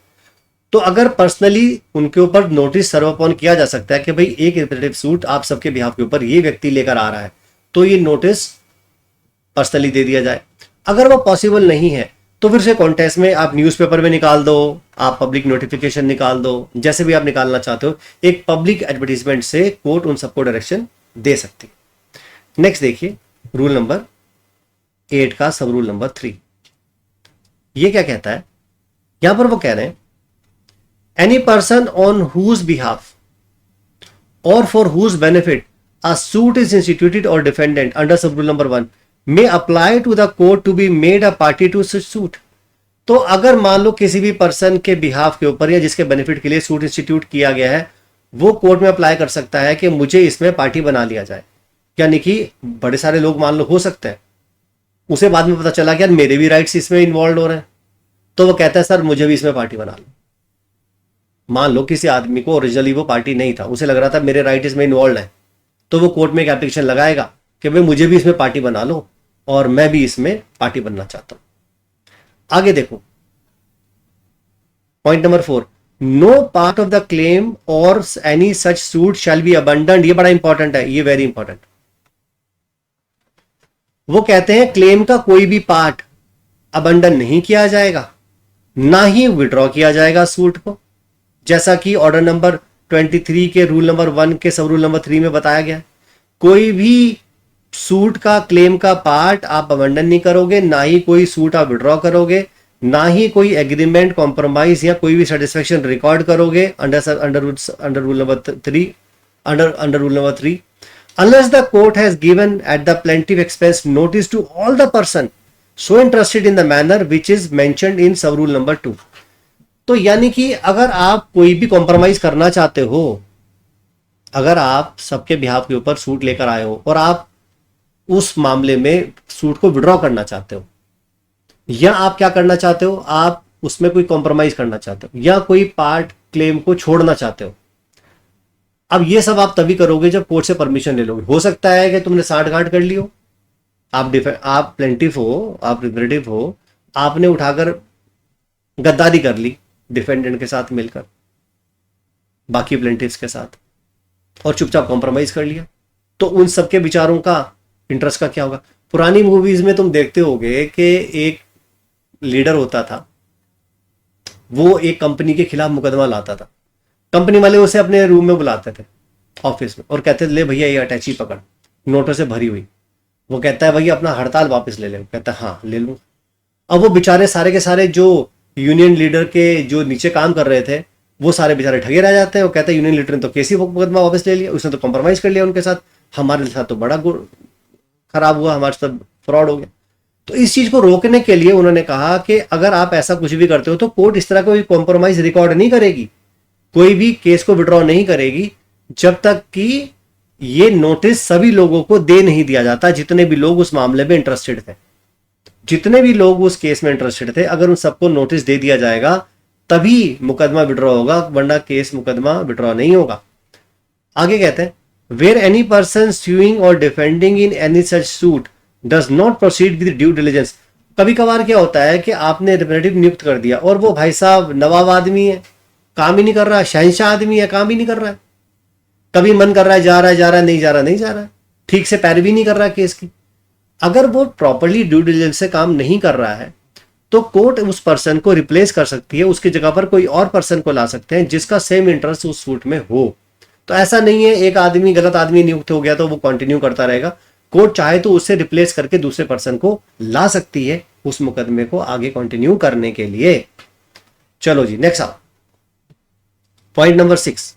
तो अगर पर्सनली उनके ऊपर नोटिस सर्व अपॉन किया जा सकता है कि भाई एक रिप्रेजेंटेटिव सूट आप सबके बिहाफ के ऊपर ये व्यक्ति लेकर आ रहा है, तो ये नोटिस पर्सनली दे दिया जाए। अगर वो पॉसिबल नहीं है तो फिर से कॉन्टेस्ट में आप न्यूज़पेपर में निकाल दो, आप पब्लिक नोटिफिकेशन निकाल दो, जैसे भी आप निकालना चाहते हो, एक पब्लिक एडवर्टीजमेंट से कोर्ट उन सबको डायरेक्शन दे सकती है। नेक्स्ट देखिए रूल नंबर 8 का सब रूल नंबर 3, ये क्या कहता है। यहां पर वो कह रहे हैं any person on whose behalf or for whose benefit a suit is instituted or defendant under sub rule number 1 may apply to the court to be made a party to such suit। तो अगर मान लो किसी भी person के behalf के ऊपर या जिसके बेनिफिट के लिए सूट इंस्टीट्यूट किया गया है, वो कोर्ट में अप्लाई कर सकता है कि मुझे इसमें पार्टी बना लिया जाए। यानी कि बड़े सारे लोग मान लो हो सकते हैं, उसे बाद में पता चला कि यार मेरे भी राइट्स इसमें इन्वॉल्व हो रहे हैं, तो वो कहता है सर मुझे भी इसमें पार्टी बना लो। मान लो किसी आदमी को ओरिजिनली वो पार्टी नहीं था, उसे लग रहा था मेरे राइट इसमें इन्वॉल्व है, तो वो कोर्ट में एक एप्लीकेशन लगाएगा कि भाई मुझे भी इसमें पार्टी बना लो और मैं भी इसमें पार्टी बनना चाहता हूं। आगे देखो point number 4, no part of the claim और any such suit shall be abandoned. ये बड़ा इंपॉर्टेंट है, ये वेरी इंपॉर्टेंट। वो कहते हैं क्लेम का कोई भी पार्ट अबंडन नहीं किया जाएगा, ना ही विड्रॉ किया जाएगा सूट को, जैसा कि ऑर्डर नंबर 23 के रूल नंबर 1 के सब रूल नंबर 3 में बताया गया। कोई भी सूट का क्लेम का पार्ट आप अबंडन नहीं करोगे, ना ही कोई सूट आप विड्रॉ करोगे, ना ही कोई एग्रीमेंट कॉम्प्रोमाइज या कोई भी सेटिस्फेक्शन रिकॉर्ड करोगे under rule number 3 unless the court has given at the plaintiff expense notice to all the person so interested in the manner which is mentioned in sub rule number 2। तो यानी कि अगर आप कोई भी compromise करना चाहते हो, अगर आप सबके बिहाफ के ऊपर सूट लेकर आए हो और आप उस मामले में सूट को विड्रॉ करना चाहते हो, या आप क्या करना चाहते हो, आप उसमें कोई कॉम्प्रोमाइज करना चाहते हो या कोई पार्ट क्लेम को छोड़ना चाहते हो, अब ये सब आप तभी करोगे जब कोर्ट से परमिशन ले लोगे। हो सकता है कि तुमने साठ गांठ कर ली हो, आप प्लेंटिफ हो, आप रिप्रेजेंटेटिव हो, आपने उठाकर गद्दारी कर ली डिफेंडेंट के साथ मिलकर, बाकी प्लेंटिफ्स के साथ, और चुपचाप कॉम्प्रोमाइज कर लिया, तो उन सबके विचारों का इंटरेस्ट का क्या होगा। पुरानी मूवीज में तुम देखते होगे कि एक लीडर होता था, वो एक कंपनी के खिलाफ मुकदमा लाता था, कंपनी वाले उसे अपने रूम में बुलाते थे ऑफिस में और कहते थे ले भैया ये अटैची पकड़, नोटों से भरी हुई। वो कहता है भैया अपना हड़ताल वापस ले ले, कहता है हाँ ले लूँ। अब वो बेचारे सारे के सारे जो यूनियन लीडर के जो नीचे काम कर रहे थे वो सारे बेचारे ठगे रह जाते हैं। वो कहते हैं यूनियन लीडर ने तो केस ही मुकदमा वापस ले लिया, उसने तो कॉम्प्रोमाइज कर लिया उनके साथ, हमारे साथ तो बड़ा खराब हुआ, हमारे साथ फ्रॉड हो गया। तो इस चीज को रोकने के लिए उन्होंने कहा कि अगर आप ऐसा कुछ भी करते हो तो कोर्ट इस तरह कोई कॉम्प्रोमाइज रिकॉर्ड नहीं करेगी, कोई भी केस को विड्रॉ नहीं करेगी जब तक कि ये नोटिस सभी लोगों को दे नहीं दिया जाता, जितने भी लोग उस मामले में इंटरेस्टेड थे, जितने भी लोग उस केस में इंटरेस्टेड थे, अगर उन सबको नोटिस दे दिया जाएगा तभी मुकदमा विड्रॉ होगा, वरना केस मुकदमा विड्रॉ नहीं होगा। आगे कहते हैं वेयर एनी पर्सन suing और defending in any such suit does not proceed with due diligence. कभी कभार क्या होता है कि आपने रिप्रेजेंटेटिव नियुक्त कर दिया और वो भाई साहब नवाब आदमी है, काम ही नहीं कर रहा है, शहंशाह आदमी है, काम ही नहीं कर रहा है, कभी मन कर रहा है जा रहा है, जा रहा है, नहीं जा रहा, नहीं जा रहा है, ठीक से पैरवी नहीं कर रहा है केस की। अगर वो प्रॉपरली ड्यू डिलिजेंस से काम नहीं कर रहा है तो कोर्ट उस पर्सन को रिप्लेस कर सकती है, उसकी जगह पर कोई और पर्सन को ला सकते हैं जिसका सेम इंटरेस्ट उस सूट में हो। तो ऐसा नहीं है एक आदमी गलत आदमी नियुक्त हो गया तो वो कंटिन्यू करता रहेगा, कोर्ट चाहे तो उससे रिप्लेस करके दूसरे पर्सन को ला सकती है उस मुकदमे को आगे कंटिन्यू करने के लिए। चलो जी नेक्स्ट आओ, पॉइंट नंबर 6।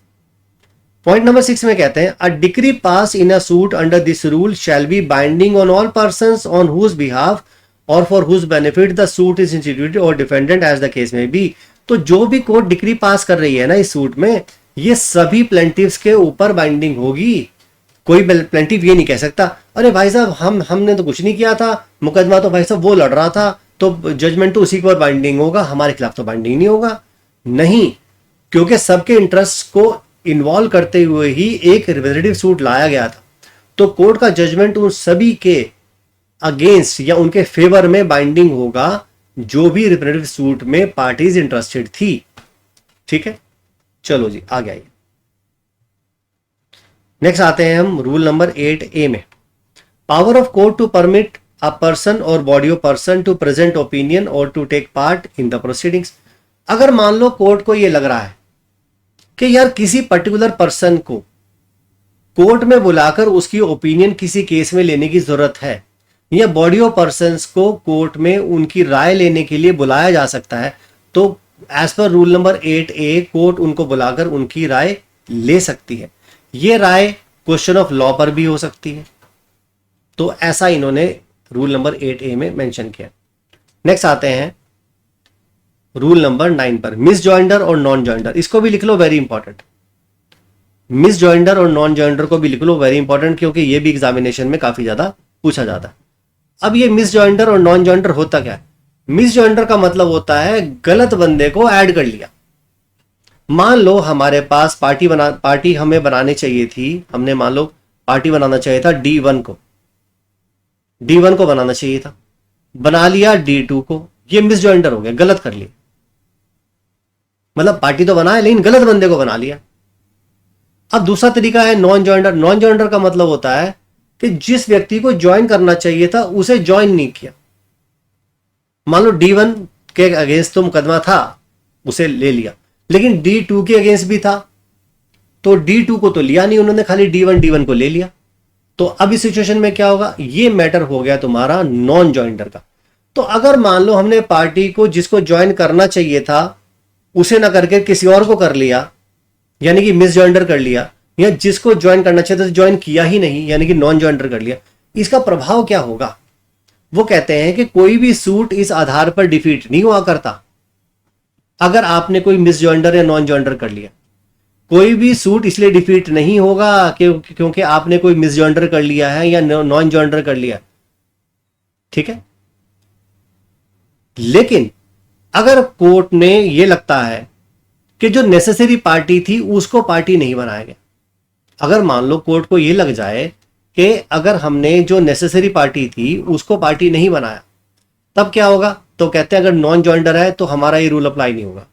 पॉइंट नंबर 6 में कहते हैं a decree passed in a suit under this rule shall be binding on all persons on whose behalf और for whose benefit the suit is instituted और defendant as the case may be. तो जो भी court decree pass कर रही है ना इस सूट में, ये सभी प्लेंटिव्स के ऊपर बाइंडिंग होगी। कोई प्लेंटिव ये नहीं कह सकता अरे भाई साहब हमने तो कुछ नहीं किया था, मुकदमा तो भाई साहब वो लड़ रहा था तो जजमेंट तो उसी के ऊपर बाइंडिंग होगा, हमारे खिलाफ तो बाइंडिंग नहीं होगा। नहीं, क्योंकि सबके इंटरेस्ट को इन्वॉल्व करते हुए ही एक रिप्रेजेंटेटिव सूट लाया गया था, तो कोर्ट का जजमेंट उन सभी के अगेंस्ट या उनके फेवर में बाइंडिंग होगा जो भी रिप्रेजेंटेटिव सूट में पार्टीज इंटरेस्टेड थी। ठीक है, चलो जी आगे आइए। नेक्स्ट आते हैं हम रूल नंबर 8A में, power of court to permit a person और body of person to present opinion और to take part in the proceedings. अगर मान लो कोर्ट को यह लग रहा है कि यार किसी पर्टिकुलर पर्सन को कोर्ट में बुलाकर उसकी ओपिनियन किसी केस में लेने की जरूरत है, या बॉडी ऑफ पर्संस को कोर्ट में उनकी राय लेने के लिए बुलाया जा सकता है, तो as per rule number 8A court उनको बुलाकर उनकी राय ले सकती है। ये राय क्वेश्चन ऑफ लॉ पर भी हो सकती है, तो ऐसा इन्होंने रूल नंबर 8A में मेंशन किया। नेक्स्ट आते हैं रूल नंबर 9 पर, मिस जॉइंडर और नॉन जॉइंडर। इसको भी लिख लो, वेरी इंपॉर्टेंट। मिस जॉइंडर और नॉन जॉइंडर को भी लिख लो, वेरी इंपॉर्टेंट, क्योंकि ये भी एग्जामिनेशन में काफी ज्यादा पूछा जाता है। अब ये मिस जॉइंडर और नॉन जॉइंडर होता क्या है? मिस जॉइंडर का मतलब होता है गलत बंदे को ऐड कर लिया। मान लो हमारे पास पार्टी हमें बनानी चाहिए थी, हमने मान लो पार्टी बनाना चाहिए था D1 को बनाना चाहिए था, बना लिया D2 को, ये मिस जॉइंडर हो गया, गलत कर लिया। मतलब पार्टी तो बनाया लेकिन गलत बंदे को बना लिया। अब दूसरा तरीका है नॉन जॉइंडर। नॉन जॉइंडर का मतलब होता है कि जिस व्यक्ति को ज्वाइन करना चाहिए था उसे ज्वाइन नहीं किया। मान लो D1 के अगेंस्ट तो मुकदमा था, उसे ले लिया, लेकिन D2 के अगेंस्ट भी था, तो D2 को तो लिया नहीं उन्होंने, खाली D1 को ले लिया। तो अब इस सिचुएशन में क्या होगा? ये मैटर हो गया तुम्हारा नॉन जॉइंडर का। तो अगर मान लो हमने पार्टी को जिसको ज्वाइन करना चाहिए था उसे ना करके किसी और को कर लिया, यानी कि मिस जॉइंडर कर लिया, या जिसको ज्वाइन करना चाहिए था ज्वाइन किया ही नहीं, यानी कि नॉन जॉइंडर कर लिया, इसका प्रभाव क्या होगा? वो कहते हैं कि कोई भी सूट इस आधार पर डिफीट नहीं हुआ करता अगर आपने कोई मिस जॉइंडर या नॉन जॉइंडर कर लिया, कोई भी सूट इसलिए डिफीट नहीं होगा क्योंकि आपने कोई मिस जॉइंडर कर लिया है या नॉन जॉइंडर कर लिया, ठीक है। लेकिन अगर कोर्ट ने यह लगता है कि जो नेसेसरी पार्टी थी उसको पार्टी नहीं बनाया गया, अगर मान लो कोर्ट को यह लग जाए कि अगर हमने जो नेसेसरी पार्टी थी उसको पार्टी नहीं बनाया, तब क्या होगा? तो कहते हैं अगर नॉन जॉइंडर है तो हमारा ये रूल अप्लाई नहीं होगा।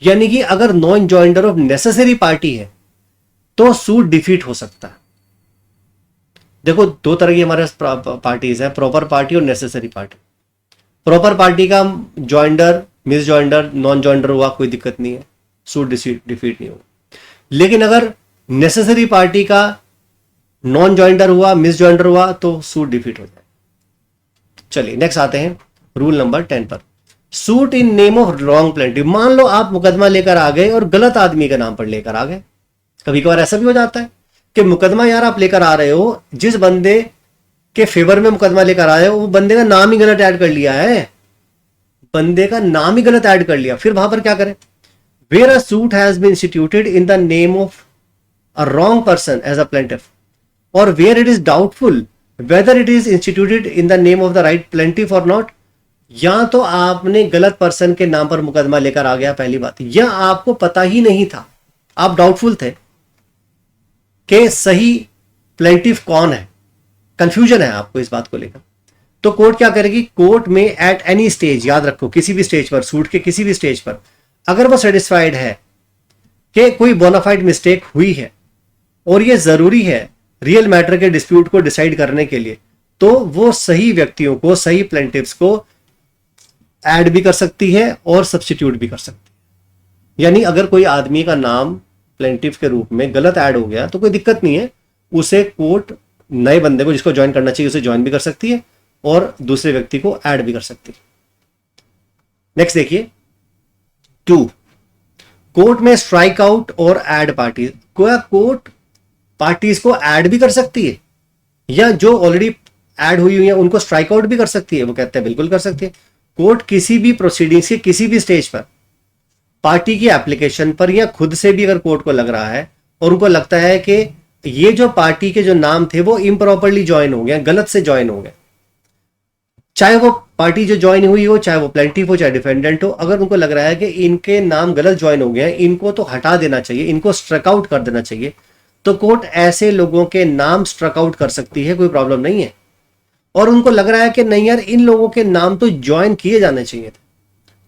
यानी कि अगर non joinder of necessary party है तो सूट डिफीट हो सकता है। देखो, दो तरह की हमारे पार्टीज है, प्रॉपर पार्टी और नेसेसरी पार्टी। प्रॉपर पार्टी का joinder, miss joinder, non joinder हुआ, कोई दिक्कत नहीं है, सूट डिफीट नहीं होगा। लेकिन अगर नेसेसरी पार्टी का नॉन जॉइंडर हुआ, मिस जॉइंडर हुआ, तो सूट डिफीट हो जाए। चलिए नेक्स्ट आते हैं रूल नंबर 10 पर। Suit in name of wrong plaintiff. मान लो आप मुकदमा लेकर आ गए और गलत आदमी के नाम पर लेकर आ गए। कभी कभार ऐसा भी हो जाता है कि मुकदमा यार आप लेकर आ रहे हो, जिस बंदे के फेवर में मुकदमा लेकर आए हो वो बंदे का नाम ही गलत ऐड कर लिया है, बंदे का नाम ही गलत ऐड कर लिया। फिर वहां पर क्या करें? Where a suit has been instituted in the name of a wrong person as a plaintiff और where it is doubtful whether it is instituted in the name of the right plaintiff और not. या तो आपने गलत person के नाम पर मुकदमा लेकर आ गया, पहली बात, या आपको पता ही नहीं था, आप डाउटफुल थे कि सही प्लेंटिफ कौन है, कंफ्यूजन है आपको इस बात को लेकर। तो कोर्ट क्या करेगी? कोर्ट में एट एनी स्टेज, याद रखो किसी भी स्टेज पर, सूट के किसी भी स्टेज पर, अगर वो सेटिस्फाइड है कि कोई बोनाफाइड मिस्टेक हुई है और ये जरूरी है रियल मैटर के डिस्प्यूट को डिसाइड करने के लिए, तो वो सही व्यक्तियों को, सही प्लेंटिफ्स को ऐड भी कर सकती है और सब्स्टिट्यूट भी कर सकती है। यानी अगर कोई आदमी का नाम प्लेंटिफ के रूप में गलत ऐड हो गया तो कोई दिक्कत नहीं है, उसे कोर्ट नए बंदे को जिसको ज्वाइन करना चाहिए उसे ज्वाइन भी कर सकती है और दूसरे व्यक्ति को ऐड भी कर सकती है। नेक्स्ट देखिए 2, कोर्ट में स्ट्राइक आउट और ऐड पार्टी। क्या कोर्ट पार्टीज को ऐड भी कर सकती है या जो ऑलरेडी ऐड हुई है उनको स्ट्राइक आउट भी कर सकती है? वो कहते हैं बिल्कुल कर सकती है। कोर्ट किसी भी प्रोसीडिंग्स के किसी भी स्टेज पर पार्टी की एप्लीकेशन पर या खुद से भी अगर कोर्ट को लग रहा है और उनको लगता है कि ये जो पार्टी के जो नाम थे वो इम्प्रॉपरली ज्वाइन हो गए, गलत से ज्वाइन हो गए, चाहे वो पार्टी जो ज्वाइन हुई हो, चाहे वो प्लेंटिफ हो, चाहे डिफेंडेंट हो, अगर उनको लग रहा है कि इनके नाम गलत ज्वाइन हो गए हैं, इनको तो हटा देना चाहिए, इनको स्ट्रक आउट कर देना चाहिए, तो कोर्ट ऐसे लोगों के नाम स्ट्रक आउट कर सकती है, कोई प्रॉब्लम नहीं है। और उनको लग रहा है कि नहीं यार इन लोगों के नाम तो ज्वाइन किए जाने चाहिए थे,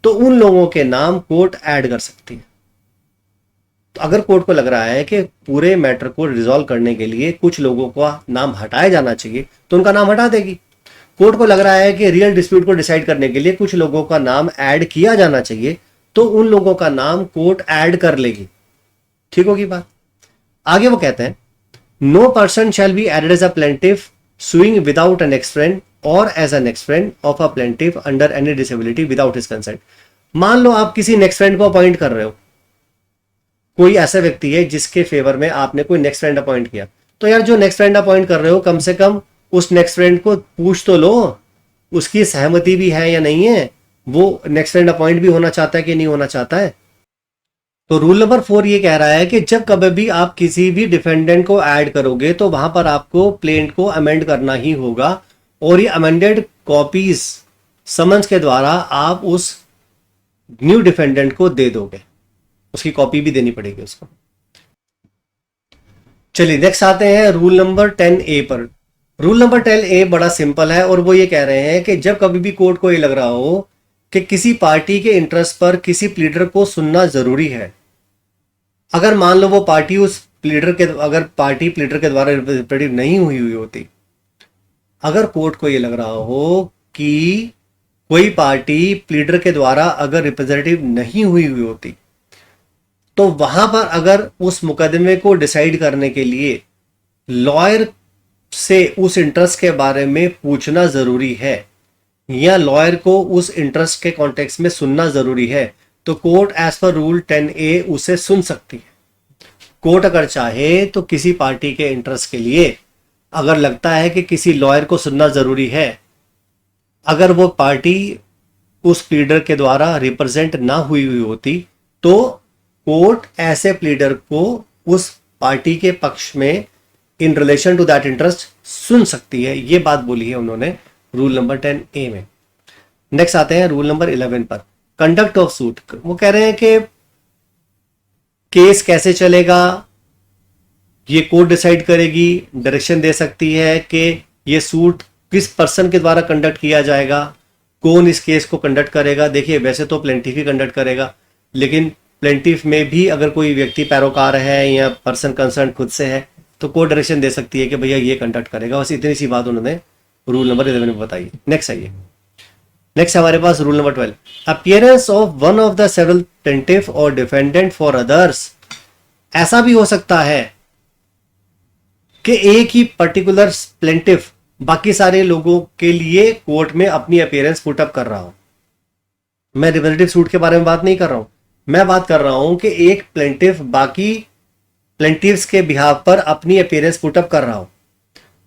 तो उन लोगों के नाम कोर्ट ऐड कर सकती है। तो अगर कोर्ट को लग रहा है कि पूरे मैटर को रिजॉल्व करने के लिए कुछ लोगों का नाम हटाया जाना चाहिए तो उनका नाम हटा देगी। कोर्ट को लग रहा है कि रियल डिस्प्यूट को डिसाइड करने के लिए कुछ लोगों का नाम ऐड किया जाना चाहिए तो उन लोगों का नाम कोर्ट ऐड कर लेगी। ठीक होगी बात? आगे वो कहते हैं no person shall be added as a plaintiff suing without an ex friend or as an ex friend of a plaintiff under any disability without his consent। मान लो आप किसी नेक्स्ट फ्रेंड को अपॉइंट कर रहे हो, कोई ऐसा व्यक्ति है जिसके फेवर में आपने कोई नेक्स्ट फ्रेंड अपॉइंट किया, तो यार जो नेक्स्ट फ्रेंड अपॉइंट कर रहे हो कम से कम उस नेक्स्ट फ्रेंड को पूछ तो लो, उसकी सहमति भी है या नहीं है, वो नेक्स्ट फ्रेंड अपॉइंट भी होना चाहता है कि नहीं होना चाहता है। तो रूल नंबर 4 ये कह रहा है कि जब कभी भी आप किसी भी डिफेंडेंट को ऐड करोगे तो वहां पर आपको प्लेंट को अमेंड करना ही होगा और ये अमेंडेड कॉपीज समन्स के द्वारा आप उस न्यू डिफेंडेंट को दे दोगे, उसकी कॉपी भी देनी पड़ेगी उसको। चलिए नेक्स्ट आते हैं रूल नंबर 10A पर। रूल नंबर 10A बड़ा सिंपल है और वो ये कह रहे हैं कि जब कभी भी कोर्ट को ये लग रहा हो कि किसी पार्टी के इंटरेस्ट पर किसी प्लीडर को सुनना जरूरी है, अगर मान लो वो पार्टी उस प्लीडर के, अगर पार्टी प्लीडर के द्वारा रिप्रेजेंटेटिव नहीं हुई होती, अगर कोर्ट को ये लग रहा हो कि कोई पार्टी प्लीडर के द्वारा अगर रिप्रेजेंटेटिव नहीं हुई होती, तो वहां पर अगर उस मुकदमे को डिसाइड करने के लिए लॉयर से उस इंटरेस्ट के बारे में पूछना जरूरी है या लॉयर को उस इंटरेस्ट के कॉन्टेक्स्ट में सुनना जरूरी है, तो court as per rule 10A उसे सुन सकती है। कोर्ट अगर चाहे तो किसी पार्टी के इंटरेस्ट के लिए अगर लगता है कि किसी लॉयर को सुनना जरूरी है, अगर वो पार्टी उस प्लीडर के द्वारा रिप्रेजेंट ना हुई होती तो कोर्ट ऐसे प्लीडर को उस पार्टी के पक्ष में in relation to that interest सुन सकती है। ये बात बोली है उन्होंने रूल नंबर 10A में। नेक्स्ट आते हैं रूल नंबर 11 पर, कंडक्ट ऑफ सूट। वो कह रहे हैं कि केस कैसे चलेगा ये कोर्ट डिसाइड करेगी, डायरेक्शन दे सकती है कि ये सूट किस पर्सन के द्वारा कंडक्ट किया जाएगा, कौन इस केस को कंडक्ट करेगा। देखिए वैसे तो प्लेंटिफ ही कंडक्ट करेगा, लेकिन प्लेंटिफ में भी अगर कोई व्यक्ति पैरोकार है या पर्सन कंसर्न खुद से है तो कोर्ट डायरेक्शन दे सकती है कि भैया ये कंडक्ट करेगा। बस इतनी सी बात उन्होंने रूल नंबर 11 में बताई। नेक्स्ट आइए, नेक्स्ट हमारे पास rule number 12, appearance of one of the several plaintiff और डिफेंडेंट फॉर अदर्स। ऐसा भी हो सकता है कि एक ही पर्टिकुलर प्लेंटिफ बाकी सारे लोगों के लिए कोर्ट में अपनी अपीयरेंस पुट अप कर रहा हो। मैं रिप्रेजेंटेटिव सूट के बारे में बात नहीं कर रहा हूं, मैं बात कर रहा हूं कि एक प्लेंटिफ बाकी प्लेंटिव्स के बिहाफ पर अपनी अपीयरेंस पुट अप कर रहा हो,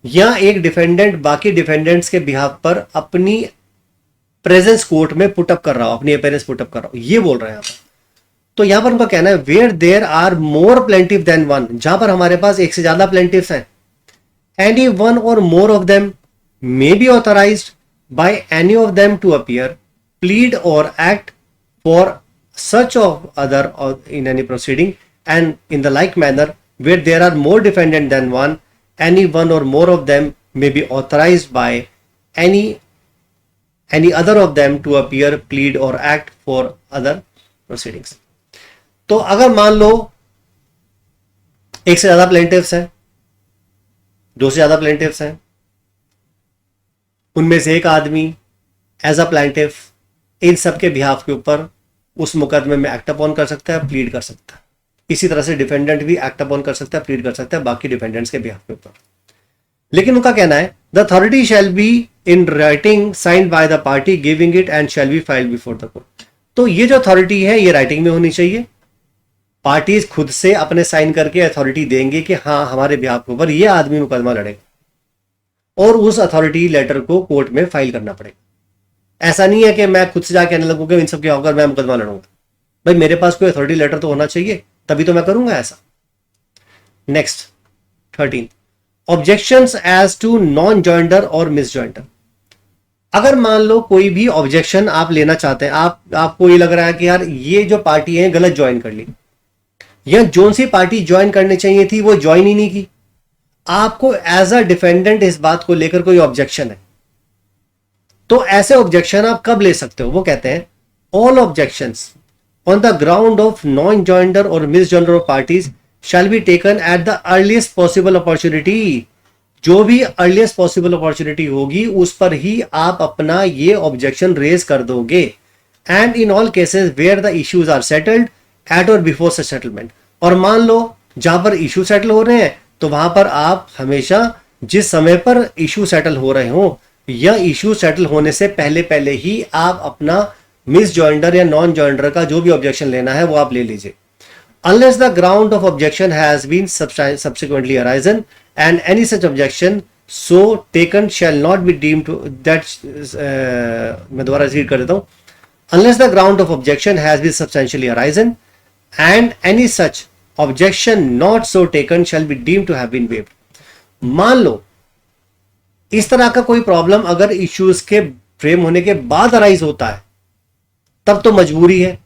या एक डिफेंडेंट बाकी डिफेंडेंट्स के बिहाफ पर अपनी प्रेजेंस कोर्ट में पुट अप कर रहा हो, अपनी अपीयरेंस पुट अप कर रहा हो, ये बोल रहे हैं आप। तो यहां पर उनका कहना है where there are more plaintiff than one, जहां पर हमारे पास एक से ज्यादा प्लेंटिफ्स हैं, एनी वन और more of them may be authorised by any of them to appear, plead और act for such of other in any proceeding, and in the like manner where there are more defendant than one, any one or more of them may be authorized by any other of them to appear, plead or act for other proceedings. तो अगर मान लो एक से ज्यादा प्लेंटिफ्स हैं, दो से ज्यादा प्लेंटिफ्स हैं, उनमें से एक आदमी एज अ प्लेंटिफ इन सब के बिहाफ के ऊपर उस मुकदमे में एक्ट अपॉन कर सकता है, प्लीड कर सकता है। इसी तरह से डिफेंडेंट भी एक्ट अपॉन कर सकता है, प्लीड कर सकता है बाकी डिफेंडेंट्स के बिहाफ के ऊपर। लेकिन उनका कहना है the authority shall be in writing signed by the party giving it and shall be filed before the court. तो ये जो अथॉरिटी है ये राइटिंग में होनी चाहिए, पार्टीज खुद से अपने साइन करके अथॉरिटी देंगे कि हाँ हमारे बिहाफ के ऊपर ये आदमी मुकदमा लड़ेगा, और उस अथॉरिटी लेटर को कोर्ट में फाइल करना पड़ेगा। ऐसा नहीं है कि मैं खुद से जाके कहने लगूं कि इन सब के होकर मैं मुकदमा लड़ूंगा। भाई मेरे पास कोई अथॉरिटी लेटर तो होना चाहिए, तभी तो मैं करूंगा ऐसा। Next 13, objections as to non joinder और मिस जॉइंडर। अगर मान लो कोई भी ऑब्जेक्शन आप लेना चाहते हैं, आपको ये लग रहा है कि यार ये जो पार्टी है गलत ज्वाइन कर ली, या जोन सी पार्टी ज्वाइन करनी चाहिए थी वो ज्वाइन ही नहीं की, आपको एज अ डिफेंडेंट इस बात को लेकर कोई ऑब्जेक्शन है, तो ऐसे ऑब्जेक्शन आप कब ले सकते हो? वो कहते हैं all objections on the ground of non joinder और misjoinder of parties shall be taken at the earliest possible opportunity. जो भी अर्लीस्ट पॉसिबल अपॉर्चुनिटी होगी उस पर ही आप अपना ये ऑब्जेक्शन रेज कर दोगे। And in all cases where the issues are settled at और बिफोर सच सेटलमेंट। और मान लो जहां पर इशू सेटल हो रहे हैं तो वहां पर आप हमेशा जिस समय पर इशू सेटल हो रहे हो या इशू सेटल होने से पहले पहले ही आप अपना मिस जॉइंडर या नॉन जॉइंडर का जो भी ऑब्जेक्शन लेना है वो आप ले लीजिए। Unless the ground of objection has been subsequently arisen and any such objection so taken shall not be deemed to that, मैं दोबारा रीड कर देता हूं, unless the ground of objection has been substantially arisen and any such objection not so taken shall be deemed to have been waived. मान लो इस तरह का कोई प्रॉब्लम अगर इश्यूज के फ्रेम होने के बाद अराइज होता है तब तो मजबूरी है,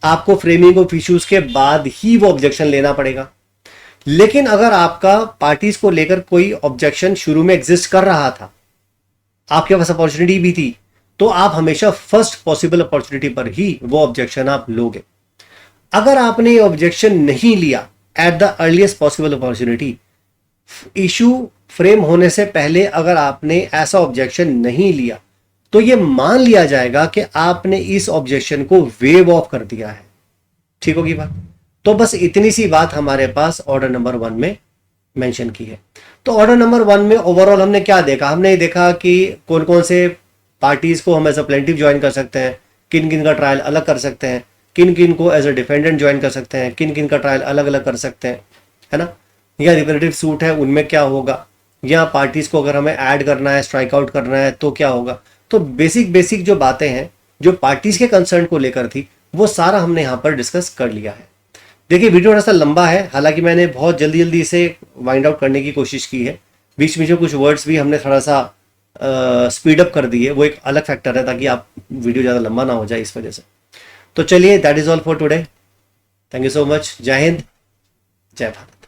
आपको फ्रेमिंग ऑफ इश्यूज के बाद ही वो ऑब्जेक्शन लेना पड़ेगा। लेकिन अगर आपका पार्टीज को लेकर कोई ऑब्जेक्शन शुरू में एग्जिस्ट कर रहा था, आपके पास अपॉर्चुनिटी भी थी, तो आप हमेशा फर्स्ट पॉसिबल अपॉर्चुनिटी पर ही वो ऑब्जेक्शन आप लोगे। अगर आपने ये ऑब्जेक्शन नहीं लिया eight the earliest possible opportunity, issue frame होने से पहले अगर आपने ऐसा ऑब्जेक्शन नहीं लिया तो यह मान लिया जाएगा कि आपने इस ऑब्जेक्शन को वेव ऑफ कर दिया है। ठीक होगी बात? तो बस इतनी सी बात हमारे पास ऑर्डर नंबर 1 में मेंशन की है। तो ऑर्डर नंबर 1 में ओवरऑल हमने क्या देखा? हमने देखा कि कौन कौन से पार्टीज को हम एज अ प्लेंटिफ ज्वाइन कर सकते हैं, किन किन का ट्रायल अलग कर सकते हैं, किन किन को एज अ डिफेंडेंट ज्वाइन कर सकते हैं, किन किन का ट्रायल अलग अलग कर सकते हैं, है ना। या रिप्रेजेंटेटिव सूट है उनमें क्या होगा, या पार्टीज को अगर हमें ऐड करना है, स्ट्राइक आउट करना है तो क्या होगा। तो बेसिक जो बातें हैं जो पार्टीज के कंसर्न को लेकर थी, वो सारा हमने यहाँ पर डिस्कस कर लिया है। देखिए वीडियो थोड़ा सा लंबा है, हालांकि मैंने बहुत जल्दी जल्दी इसे वाइंड आउट करने की कोशिश की है। बीच में जो कुछ वर्ड्स भी हमने थोड़ा सा स्पीड अप कर दिए, वो एक अलग फैक्टर है, ताकि आप वीडियो ज़्यादा लंबा ना हो जाए इस वजह से। तो चलिए, that is all for today. Thank you so much. जय हिंद, जय भारत।